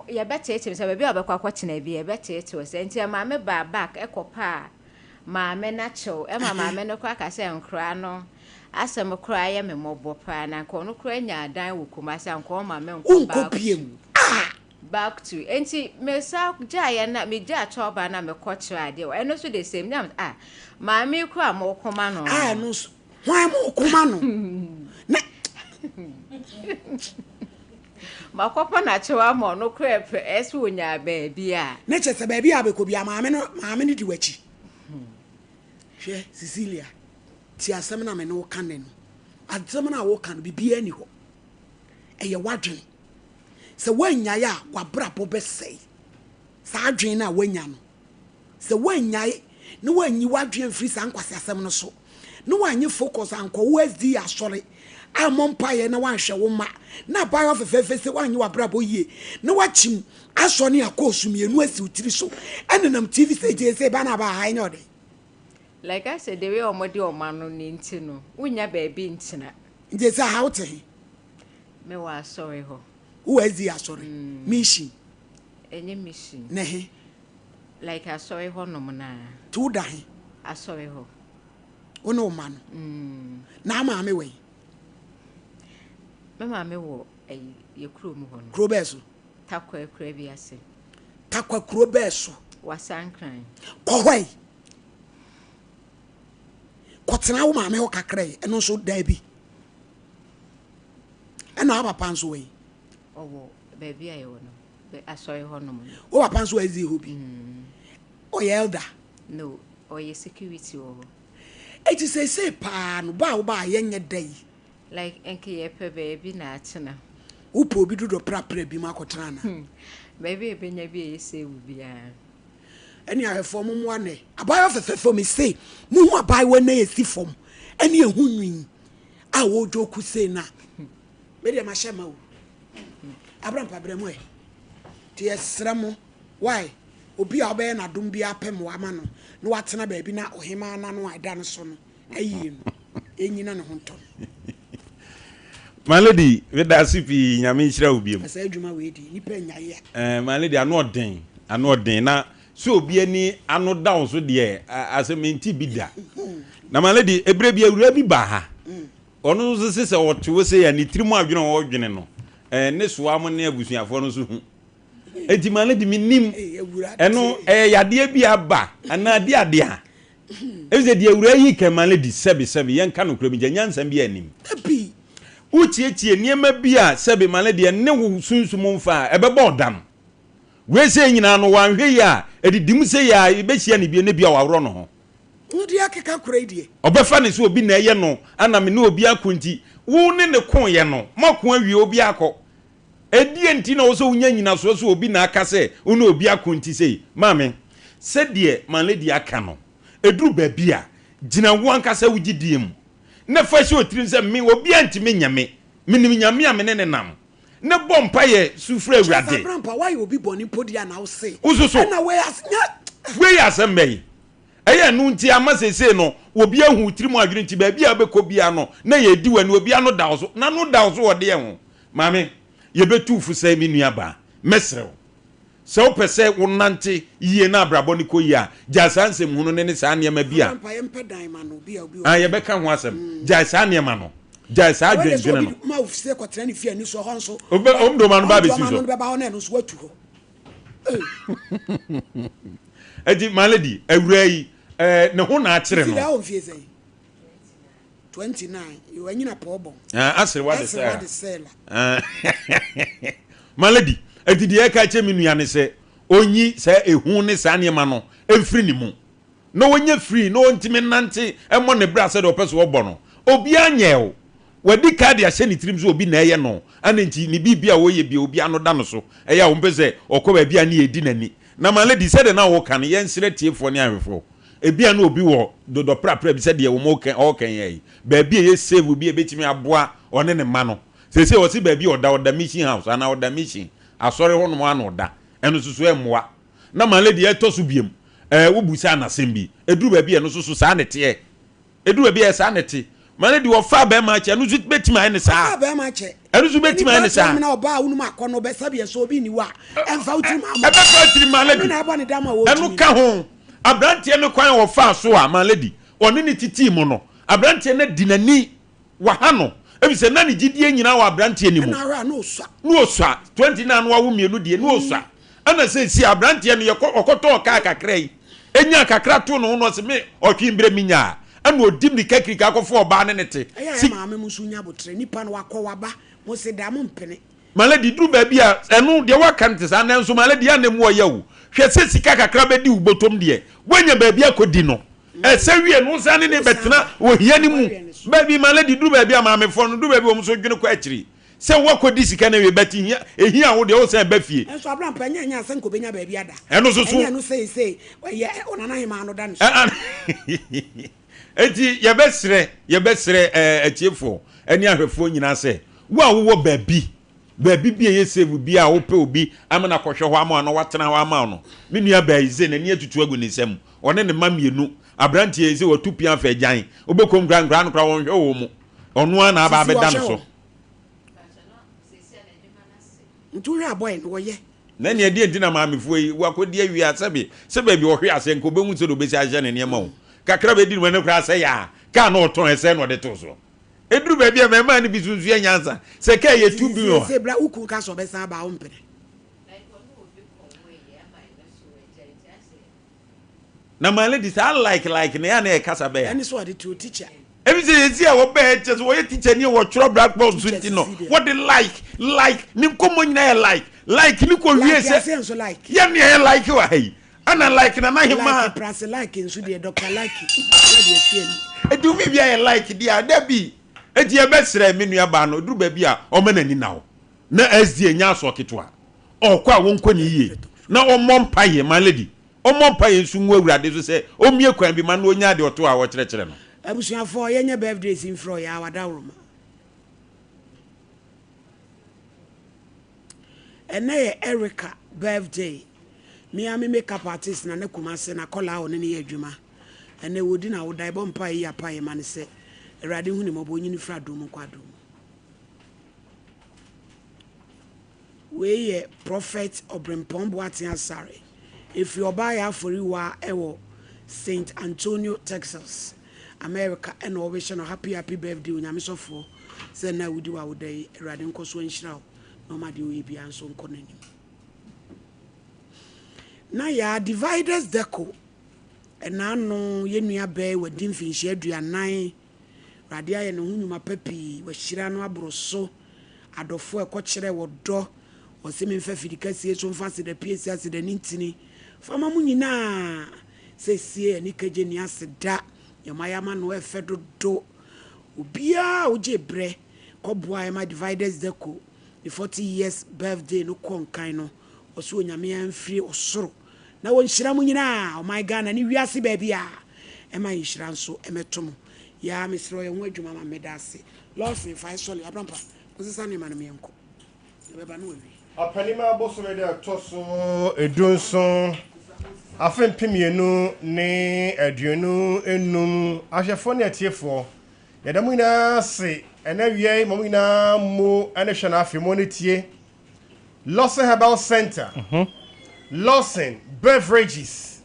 ye betetem se bia obekwa kwachena bi ye betetem se ntia ma me ba back ekopa ma me na chew e ma me no kwa ka se nkra no asem kra ye me mobopa na ko no kra nya dan wo kuma se anko ma me nko ba back to enti me sa ja na me ja choba na me kochira de eno so the same na ma me ku am koma no no why mo koma no na ma kopa na chewa mo no crepe esu onya ba bia na chese ba bia be ko bia ma me ni di wachi hwe Cecilia ti asem na me no kan ne no asem na wo kan bibia ni ho eye wadwen se wanya ya wabrabo besei sa adwen na wanya no se wanya ne wanyi wadwen free sa nkwase asem no so ne wanyi focus anko WSD asori amompa ye na wanhwe wo ma na bayo fefefe se wanyi wabrabo yie ne wachim aso ne akosu mienu asi utiri so enenam TV se je se ba na ba ha nyode Like I said, the way omodi omano ni ntino. Unya baby ntina. Nje say how te. Me wa sorry ho. Who is the sorry? Mission. Any mission. Nehe. Like I sorry ho no na. Tu dahi. I sorry ho. Ono man. Na ma me we. Me ma me wo ye kuro mu ho no. Kuro beso. Takwa kuro bi ase. Takwa kuro beso. Wasankran. Ko hwai. Ko tena wo ma me ho kakra e no so da bi. E na papa nso we. Owo baby ayo no. Be asoy ho no mo. O papa nso ezi ho bi. O ye elder. No, o ye security o. It is say pa no ba wo ba ye nye dai. Like enke ye pe baby na atena. Upo bi do pra bi makotena na. Baby be nya bi ye say wo bia. Any ahefo mo ane. Abayo fefefo me say, mu hu abayo na esi fom. Any ehu nwin. A wo joku say na. Me de ma shema wo. Abram pa bremo e. Ti esramo. Why? Obi a obey na dum bia pem wa ma no. No watena ba bi na ohema na no ada no so no. Ayi no. Enyina ne honton. My lady, we da sipi nyame nhira obiem. Asa adwuma we di nipa nyaye. My lady ano den na so obi ani ano down so de asementi bi da. Na my lady ebre bi awura bi ba ha. Ono so se wote wo se ya ni tirimu adwene wo dwene no. Ne so am ne abusuafo no so hu. Enti my lady minim eno yade bi aba ana ade ha. Eze de awura yi ka my lady sebe yenka no kura mi nyansam bi anim. Abi Uchiechie niema bia sebe malede ne wo sunsum mfa ebeba odam we se nyina no wanhwe ya edidim se ya ibehia ne bia ne bia wawro no ho odi akeka kura die obefa ne so obi na eye no ana me ne obi akonti wo ne ne kon ye no mako awie obi akọ edie nti na wo so unya nyina so obi na aka se wo ne obi akonti sei mame se de malede aka no eduru ba bia gina wo anka se wugidiem na fashi otiri nse me obi antime nyame menim nyame a me ne nam ne bompa ye sufre awurade Grandpa why obi boni podia na wo say ususo na we asembei eye nu nti amasese no obi ahu tiri mu adwene nti ba bia beko bia no na ye di wani obi ano dawso na no dawso wode ye ho mame ye betu fu sai mi nuaba mesrew se o pese wonante yie na abrabo ni ko ya jasanse mu no ne sa ne ma bia Grandpa yempe dan ma no bia obi ye beka ho asem jasa ne ma no jasa adwene no ma ofise kwatra ne fia ni so ho nso omdo ma no ba be si so be ba ho na no so watu ho edi malady awura yi ne ho na akire no ya o fie sei 29 you anyina pobo asere wa de sela malady edi de ka che minu ya ne se onyi se ehu ne sa ne ma no emfiri ni mu no onye free no ntime nante emo ne bra se de opeso obo no obi anyeo wadi card ya sheni trim so obi na eye no anenti ni bibia wo ye bi obi ano da no so eya wo mpese okoba bia na edi nani na malady said na wo kan ye nsire tiefo ne ahwefo ebia na obi wo dodo pra bi said ye wo mo kan o kan ye ba bia ye save bi e betimi aboa one ne ma no sese wo si ba bia oda mission house ana oda mission asori ho no ana oda eno susu emmoa na malady e to so biem wo busa na sembi eduru ba bia no susu sa ne te eduru ba bia sa ne te malady wo fa ba ma che enu su betima ne sa ba ma che enu su betima ne sa na oba unu ma kono be sabe so obi ni wa emfa utiri ma ebe fa utiri malady na aba ne dama wo enu ka ho abrante ne kwan wo fa so a malady oni ni titi mu no abrante ne dinani wa ha no ebi se na ni gidie nyina wa abrante ni mu na ra no so no so 29 wa wo mienu die no so ana se si abrante ne yokoto ka kakra yi enya kakra to no no se me otwimbre minya ana odim ni kakirika akofo oba ne nete si maame musu nya botre nipa no akọ waba mo se da mo mpene malady duru ba bia enu de wakante sa na nso malady anemu oyawu hwe se sika kakra be di ubotom de wanya ba bia kodi no se wie no sa ne betena ohia ni mu ba bi malady duru ba bia maame fo no duru ba bi o so dwene ko akiri se wakodi sika na we beti hia ehia wo de o se ba fie enso abran pa nya se nko benya ba bia da eno so so eno sei ye onana hima no da no enti ye besre atiefo ani ahwefo nyina se wo a wo baabi bi ye save bi a wo pe obi amana kohwe ho ama no watena ho ama no menua baayize na ni atutu agu ne sam one ne mamienu abrantie se wotu pia fa gyan obekom gran no kra won hwe wo mu ono na aba beda no so nturi aboy no ye na ne die ntina maamefo yi wakodi awi asebe se ba bi wo hwe ase nko behu se do besi agye ne niam wo kakra be di no ne kra se ya ka no ton ese no de to so eduru ba bia me ma ne bi sunsu anyansa se ka ye 2 billion se bra ukun ka so be san ba wo mpere na my lady say like na ya na e kasa be ya any so the teacher every say a wo be just wo teacher ni wo chro blackboard sunti no what the like ni komo nyina like ni ko wie se ya ni e like wa hai ana like na na hima like press like nso de doctor like what dey say ni edu mi bia e like dia da bi edi e be sere me nua ba no duru ba bi a o ma nani na wo na sd nya so keto a o kwa wo nkoni yie na o mompa ye my lady o mompa ye nsu nwu awurade so se o mie kwan bi ma na onya de oto a wo kire no abusuafo yenye birthday sin fro ya wadawroma ene Erica birthday me makeup artist na kumase na kola one ne adwuma ene wodi na wodai bompa yi apa ye mane se erade hu ne mobonyi ni fra dum kwado we ye prophet Obrempombo Atiasare if you buy aforiwa ewo St. Antonio, Texas, America, and always no happy birthday when I'm so for. Say now we do our day, riding Coswin Shroud, no matter we be and so on. Now, ya dividers deco, and I know ye near bay with Dimfin Shedria 9, Radia and Hunuma Pepi, with Shirano Abroso, Adolfo, a coachere or door, or seeming Fefidicasi, so fancy the PSS the Nintini, Fama Munina. Say see ni keje ni aseda yamaya ma no efedo do obia oje bre koboa ma dividers deco the 40 years birthday no konkan no oso onyame amfiri osoro na won hira mu nyina oh my god na ni wiase ba bia e ma hira nso emetom ya mesro ye ho adwuma ma medase lost in five solid abrampa osisa ni ma no menko e beba no wi apanima boso me de toso edunso afen pimienu ne aduonu enum ahwefo ne atiefo yadamu ina se ena wie mamu ina mo ene hwe na afi mo ne tie Lawson Herbal Center Lawson Beverages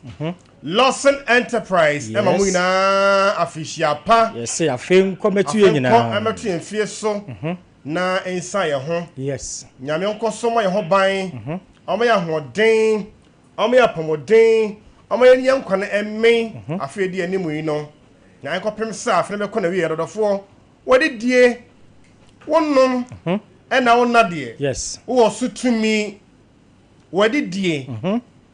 Lawson Enterprise mamu ina afishia pa yes afen kometu ye nyina ametu enfie so na ensa ye ho yes nyame nkoso mo ye ho ban omo ya hoden omo ya pomoden omo ya nkwana emme afedi animu yi no na nkopem sa afene be kona wi yedodofo wodi die wonnom ena wonade yes wo sutumi wodi die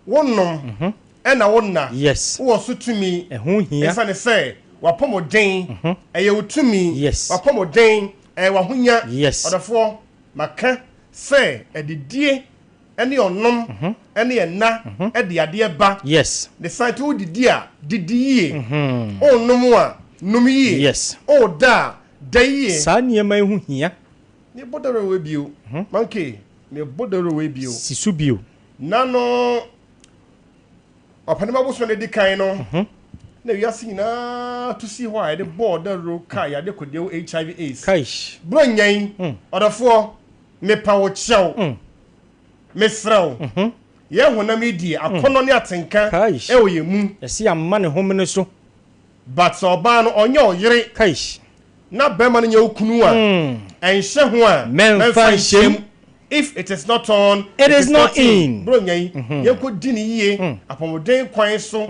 wonnom ena wonna yes wo sutumi ehun hia efane se wapomoden eye utumi yes wapomoden wahunya yes odofo maka se edidie ene onom ene ena ede ade ba yes the site wo didie onom a numie yes o da dayie sa niema ehun hia ni bodoro we bio manke ni bodoro we bio sisu bio nano opanema bo so ne dikan no na wiase nyina to see why the border kai ade kodeo HIV AIDS kaish bronyan odafo me pawo chew mesraw ye honam die akono ne atenka e oyemu ese amma ne homene so but oba no onye oyire kaish na bema no nya okunu a enhye ho a men fan shem if it is not on it is not in bronyan ye ko di ne yie apomoden kwan so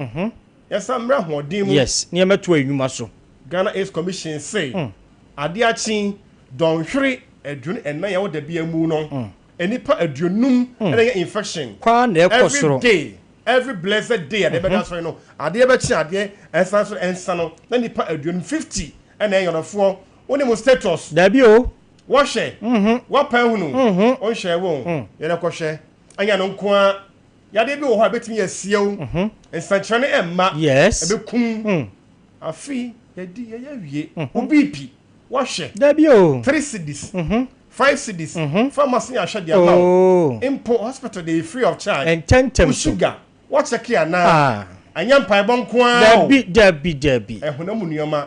yes amra hoden mu yes ne meto anwuma so Ghana AIDS Commission say ade achi don hwere adwun enna ye wo da bia mu no enipa adwunum ene infection kwa na ekosoro every blessed day ade be da so no ade be chi ade ensa so ensa no na nipa adwunum 50 ene yonofo woni mo status da bi o wo hye wo pan hunu o hye wo ye na ko hye anya no nko a yade bi wo ho abetimi yasiew ensa chane emma yes ebekum afi yadi ya wie obipi wo hye da bi o 3 cedis 5 cedis pharmacy ashade amount impo hospital they free of charge and tentem sugar what check here na anya mpaebɔ nko a dabi ehuna mu nneɛma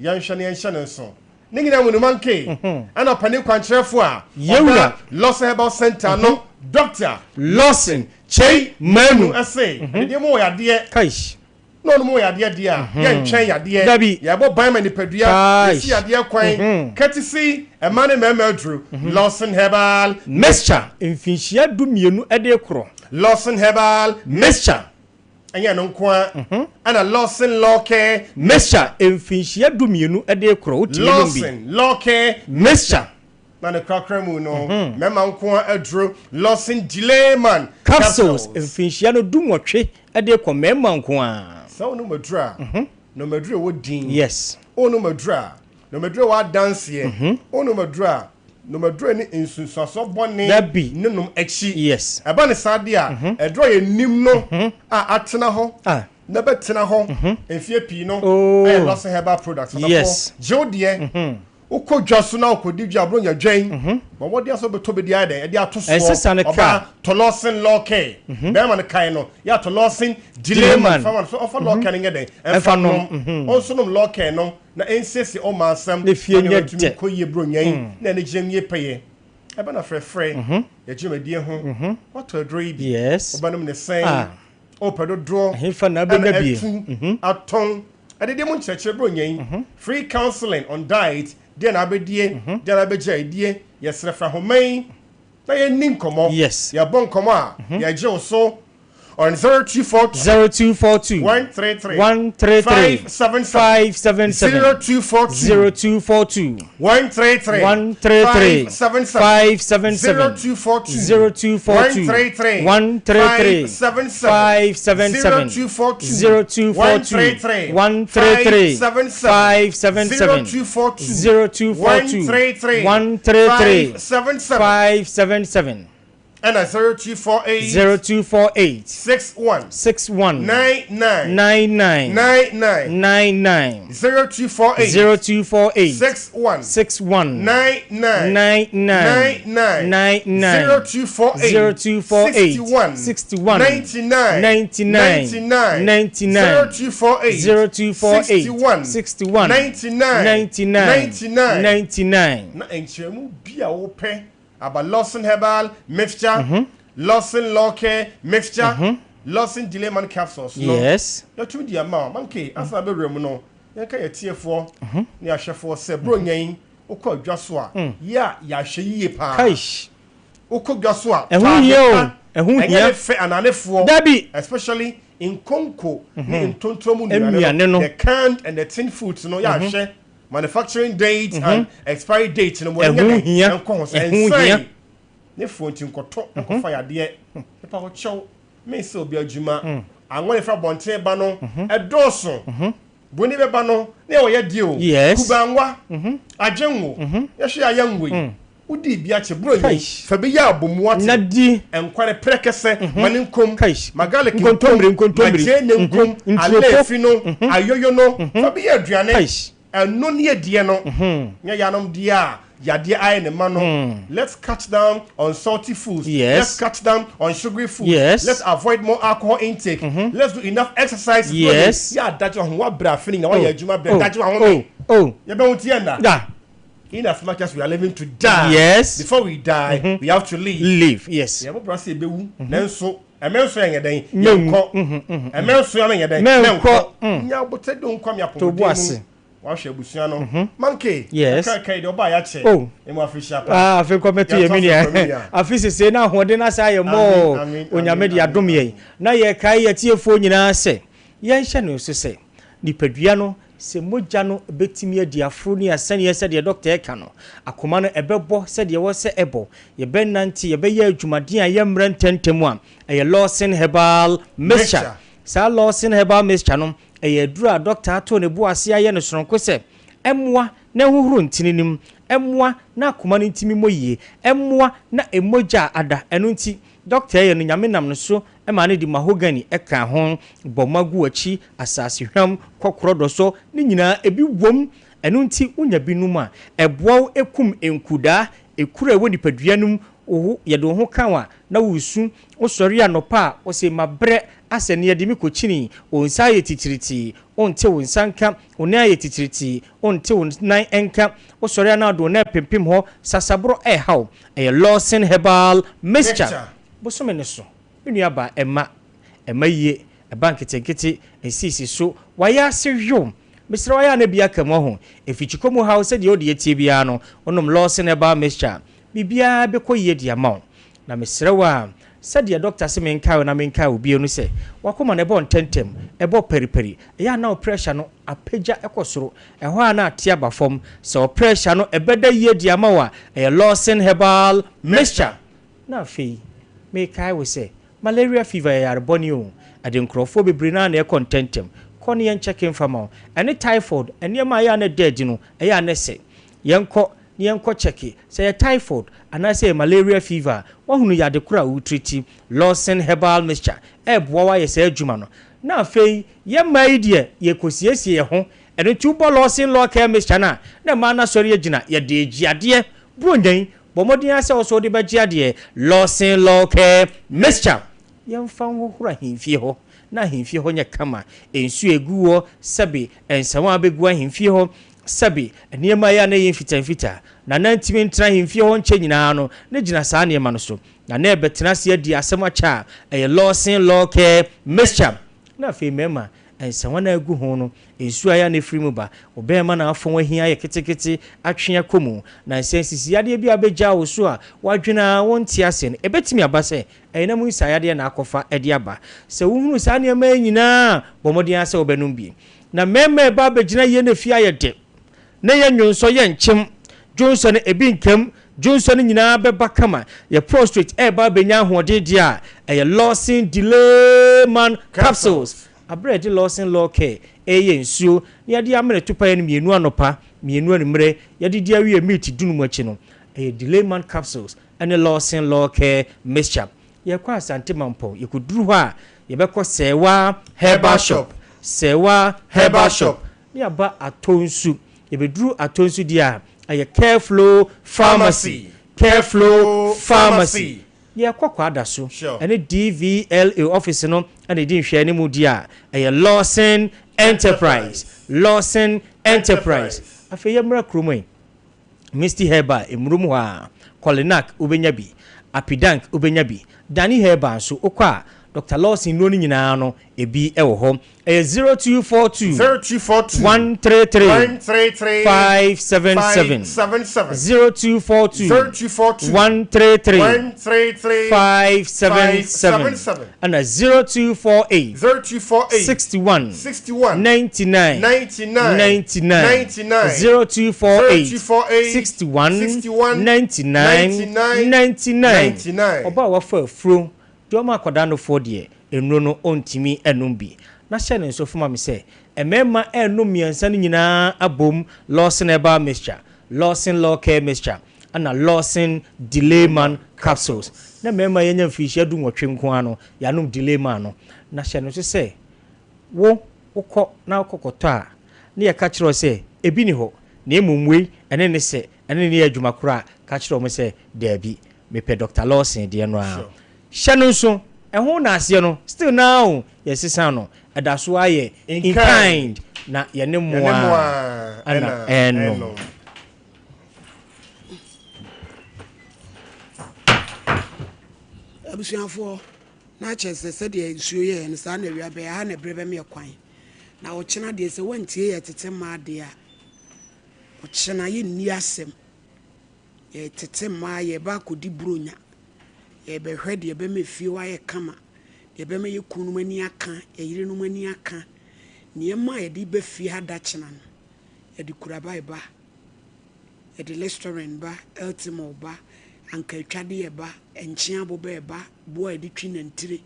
yɛnhwɛ ne yɛnhyɛ ne nso ne nyina mu no manke ana pani kwankyerɛfo a yewura Lawson Herbal Center no Dr. Lawson Chei Manu ase de mo yadeɛ kaish no mo yadeɛ dia yɛntwɛn yadeɛ yɛbɔ ban ma nipadua yɛsi yadeɛ kwan courtesy emane memeldru Lawson Herbal mixture mfinhyia dumienu de kro Lawson Herbal mixture anya no nko ana Lawson Law Care mixture mfinhyia dumienu de kro utimi no bi Lawson Law Care mixture na ne kakra mu no mema nko adro Lawson Dileman capsules mfinhyia no dumwotwe de kɔ mema nko a so no madra no madra wo din yes no madra no madra wa dance ye no madra no madra ni insunsaso bone ne nom echi yes eba ne sade a edro ye nim no a atena ho na betena ho enfie pii no ay Lawson Herbal products na ko jodie ukodwaso na ukodi dwa bro nya dwen bo wodi aso beto be dia den e dia to so oba to Lawson Law Care be man kai no ya to Lawson Dileman fama so offer Law Care ngeden enfa no onso no Law Care no na ensesi o ma asam ne fie nya de ko ye bro nyan na ne gem ye peye e ba na frefre ye gem ho what to adro yi yes oba no ne sen o pedo draw hefa na be na bie aton adede mu nkyerɛkyerɛ bro nyan free counseling on diet dia na abedie dia na abeja idie yesrefa homan na ye nin komo yes ya bon komo a ya je so on 0242 133 0242 133 and 0248 61 99 0248 61 99 0248 61 99 61 99 na enchemu bia wo pe about Lawson Herbal mixture, Lawson Law Care mixture, Lawson Dileman capsules. Yes. You too the amount. Monkey, as I be remuno. You can tear for near chef for say bro nyen. Oko Joshua. Ya she pa. Kaish. Oko Joshua. Ehun here fe ananefo. Dabi. Especially in Konko, in Tontomu, the canned and the tin foods no ya she. Manufacturing date and expiry date no mo nya and ne phone tin koto ko fire de e pa ko chew me se obi adwuma anwo ifra bonten ba no edoso boni be ba no ne o ye die o kubanwa agenwo ye hwe ayanwo udi bia che bro yi fa be ya abomu ate na di enkware prekese mane nkom magale nkontombre ne nkom alefi no ayoyo no fa be ya aduane no near dear no yanom dear yadia I and mano. Let's cut down on salty foods. Let's cut down on sugary foods. Let's avoid more alcohol intake. Let's do enough exercise. Yeah, that's what bra feeling now. That's what you don't hear in as much as we are living to die. Before we die, we have to live. Yes. Yeah, but bra say bewu. Then so emenso yeden yenko emenso yeden menko nya bote don kwam ya pomo wa hwe abusia no manke kai de oba ya che emu afisha pa afi kometo ye minia afi sese na hode na sa ye mo onyame de adom ye na ye kai ye tiefo nyina se ye nhye no so se nipadua no se mogya no betimi adiafro ni asane ye se de doctor e ka no akoma no ebebo se de wo se ebo ye benanti ye be ye adwumaden a ye mrententemu a ye Lawson Herbal mixture sa Lawson Herbal mixture no eye dura doctor ato ne bo ase aye no soronko se emmoa na huhuru ntininim emmoa na akoma no ntimi moyie emmoa na emogya ada eno nti doctor ye no nyame nam no so ema ne di mahogany eka ho bomagu achi asase hwam kokoro do so ne nyina ebi wom eno nti unya binum a eboaw ekum enkuda ekura ewo nipaduanum wo ye do ho kan wa na wusu wo sori anopa wo se mabre ase ne de mi kochini o nsa ye titiriti onte wo nsanka oni aye titiriti onte wo nan enka wo sori na do na pempem ho sasabro haw Lawson Herbal Mixture bosome ne so nuaba ema ye bank tenkete ensisi so waya sehwom Mr. Waya na bia kamo ho efichikomu house de odi etie bia no onom Lawson Herbal Mixture bibia be koye dia ma na Mr. Wa said doctor se menka na menka obi enu se wakoma na ebo ntentem ebo periperi ya na pressure no apeja ekosoro eho ana atia ba fom so pressure no ebeda ye dia ma wa Lawson Herbal Mixture na fe meka we se malaria fever ya reboni o adenkrofo bebrina na e contentem koni yen checking fama any typhoid ene ma ya na dead no ya na se yenko checki say typhoid and say malaria fever wahunu ya de kura utriti Lawson Herbal Mixture boa wa ye say adwuma no na afei ye mai de ye kosiesie ho ene tubo Lawson Local Mixture na ma na sori agina ye de giade brondan bomodin ase oso de ba giade Lawson Local Mixture yemfa ho kura himfie ho na himfie ho nya kama ensu eguo sabe ensawa begu himfie ho sabi niema ya na yin fitanfita na nantimi ntra himfie ho nche nyina no ne gina saa niema no so na na ebetena se adi asem acha Lawson Local Mixture na fe mema ensawa na agu ho no ensu aya na free mu ba obema na afon ahia ye ketekete atwea komu na sensisi ade bi abeja wo so a wadwena wonti ase no ebetimi abase na mu isayade na akofa ade aba se wuhunu saa niema nyina bomodin ase obenum bi na mema ba begina ye na fi ayede na ye nwonso ye nkyem Johnson ebi nkam Johnson nyina beba kama ye prostrate ba benya hoode dia Lawson Delay Man Capsules abrede Lawson Local ye nsuo ne ade amere tupa ye mienu anopa mienu animre ye de dia wi meat dunum achi no Delay Man Capsules and Lawson Local Mixture ye kwa asante mampo ye kuduru ho a ye beko Sewa Herbal Shop Sewa Herbal Shop ni aba atonsu Yebedru atonsu dia aye Careflow Pharmacy ya kwakwa adaso ene DVLA office no ene di hwe ne mu dia aye Lawson Enterprise afi yemra kromoi Misty Herbal emrum ho a Colinac ubenyabi Apidank ubenyabi Dani Herbal so okwa Dr. Lawson no nyina no ebi ewo ho 0242 133 577 0242 133 577 and 0248 61 99 0248 61 99 oba wa fa fro Doma kwadano fodie enro no ontimi enumbi na hye ne nso fuma me se emema enum miensa no nyina abom Lawson Herbal Mixture Lawson Local Mixture ana Lawson Delay Man Capsules na mema yenya mfishi adu nwotwe nko ano yanum Delay Man no na hye ne so se wo ukọ na ukokoto a ne ye ka kire se ebi ni ho na emumwe ene ne se ene ne adwuma kora ka kire mo se dabi mepe Dr. Lawson de no a Shanunso, and who na no still now, yes, no, a daso aye in kind, na yanemwa, and no. Abusian for Natchez said, ye and son, we are behind a brave me a quine. Now, China, there's a 1 year at 10 ma dear. China, ye near sim. Ye 10 ma ye back with the brunya. Ye be ready, ye be me feel I kama. Ye be me ye kunumani aka, ye yirenumani aka. Near my de be fear Dutchman. Ye de kurabai ba. Ye de restaurant ba, Eltimo ba, Uncle Chadi ba, and Chiabo ba, boy de twin and three,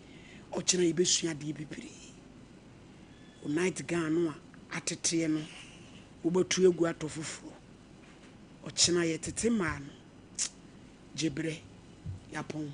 or China ye be suya de be pretty. O night ganwa, at a tiano, ubo to a guato fufu. O China ye man. Jebre, yapon.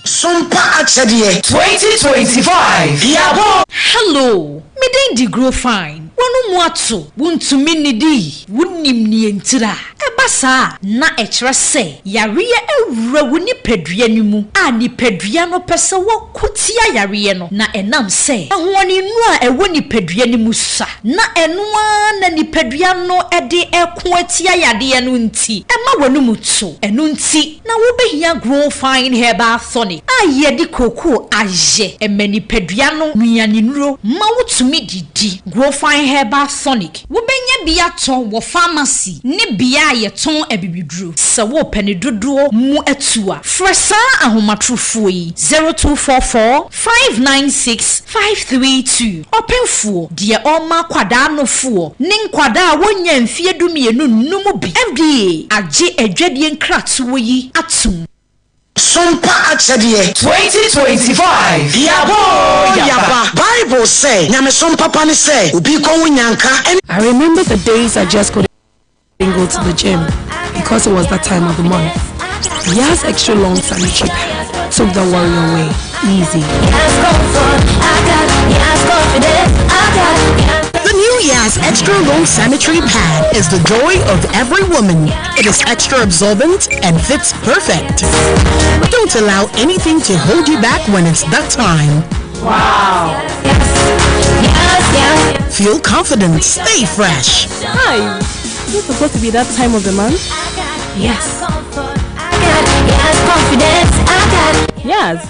Sompa Achadie 2025 Yabo. Hello, me dey grow fine. Wonu mu ato, wuntu mi nidi, wunim ni entira. Eba Basa na echrese yariye ewura wo nipadua ni mu a nipadua no pese wo kutia yariye no na enam se ahoani nu a ewo nipadua ni mu sa na enoa na nipadua no ede eko atia yade no nti ema wonu mutu eno nti na wo behia grow fine herbal tonic a yedi koko aje emani padua no nuane nuro ma wotumi didi grow fine herbal tonic wo benya bia ton wo pharmacy ne bia ye ton ebibidru se wo pani dodo mu atua fresa ahomatrofo yi 0244 596 532 openfo de oma kwada no fo ne nkwada a wonya mfie dumienu numu bi FDA age adwadie nkratowo yi atum Sompa Achadie 2025 Yaba Bible say Nyame Sompa Pani say Ubi ko nyanka. I remember the days I just couldn't go to the gym because it was that time of the month. Yas extra long sanitary pad took the worry away. Easy. The new Yas extra long sanitary pad is the joy of every woman. It is extra absorbent and fits perfect. Don't allow anything to hold you back when it's that time. Wow. Feel confident, stay fresh. Hi. Is it supposed to be that time of the month? yes Yes.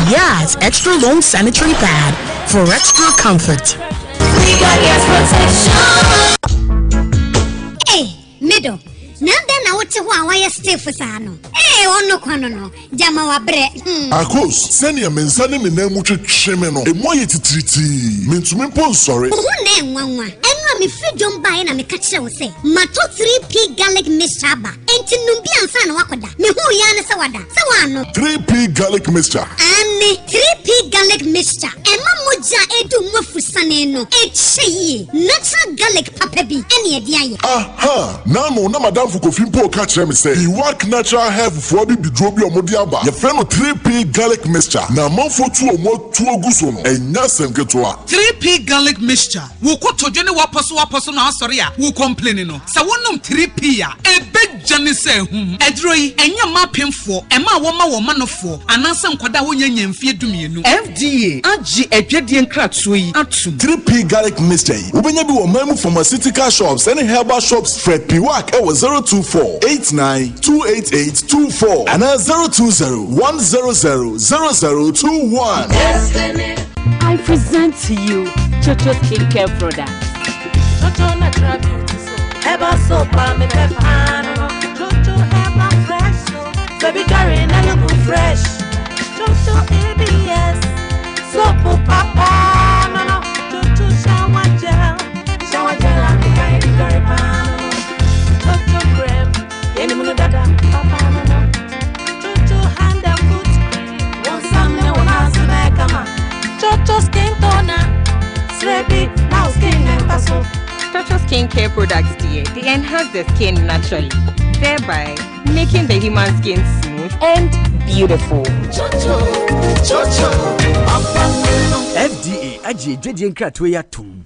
Yas extra long sanitary pad for extra comfort. Hey, middle. Nanda na wote ho why stiff sano. Eh onno kwano no. Jama wa bre. Akos, send your mensane me na mu twetwe no. E moye titiriti. Mentumi pon sori. Ho na enwanwa. Enwa me freedom buy na me ka kire wo se. Mato 3P garlic mixture ba. Enti num bi ansa na wakoda. Me hu ya ne se wada. Se wano. 3P garlic mixture. Ani 3P garlic mixture. Ema moja edu mwafusane no. Echeyi. Natural garlic papa bi. Eni edi aye. Aha. Na madam Fukofimpo catch me say he work natural health for bi bidrobi omodi aba. Your friend 3P garlic mixture. Na manfo tu omo tu oguso no. Enya semketoa. 3P garlic mixture. Wo kotodwe ne waposo na asori a wo complain no. Sa wonum 3P a ebejane se hum. Edro yi enya mapemfo, ema wo ma no fo. Anansa nkwada wo nyanya mfie dumienu. FDA agi adwadie nkratoɔ yi atum. 3P garlic mixture. Ubenya bi wo mamu pharmaceutical shops and herbal shops Fred P Work e was 024-89-288-24 and 020-100-0021. I present to you Chocho skincare products. Chocho natural beauty soap, herbal soap, and Chocho herbal fresh soap, baby carry na look fresh. Chocho ABS soap papa, no. Chocho shower gel and very pan. Chocho cream, any munu dada papa no. Chocho hand and foot cream, one some no one has to make a man. Chocho skin toner, Srebi, now skin and paso. Chocho skincare products, dear. They enhance the skin naturally, thereby making the human skin smooth and beautiful. Chocho. FDA, Aji, Jedi Kratwe Tum.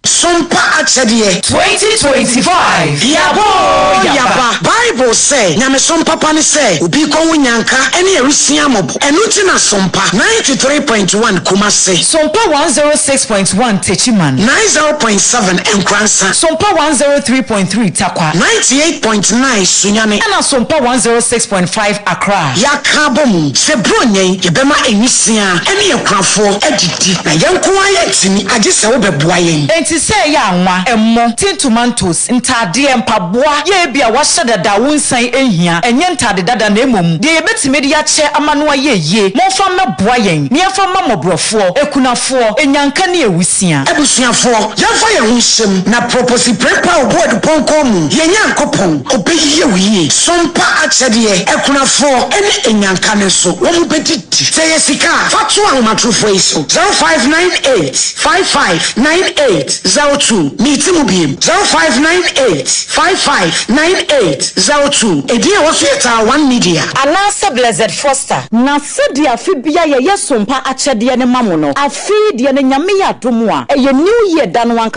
Sompa Achadie 2025 Yaba Bible say Nyame Sompa Pani say Ubi ko nyanka ene erusia mobo enu ti na Sompa 93.1 Kumase Sompa 106.1 Techiman 90.7 Enkransa Sompa 103.3 Takwa 98.9 Sunyane Ana Sompa 106.5 Accra Yakabom se bronye yebema enisia ene ekrafo edidi na yanko ayetini agese wo beboa yen say ya nwa emmo tin tomatoes ntade empaboa ye bia wa hyeda da wonsan ehia enye ntade dada na emom de yebetime de ya che amano ayeye monfa meboa yen ne yafa mamobrofo ekunafo enyanka ne ewusia ebusuafo yafa ye hunhyem na proposi prepa oboard ponkom ye nyankopon obeyiye wiye Sompa Achadie ekunafo ene enyanka ne so wo mu bedidi say yesika fatu ahomatrofo iso 0598559802 meet mu biem 0598559802 edia wo fieta 1 media anasa Blessed Foster na sedi afibia ye Sompa Achadie ne mamono afidi ne nyame ya domo a eye new year da no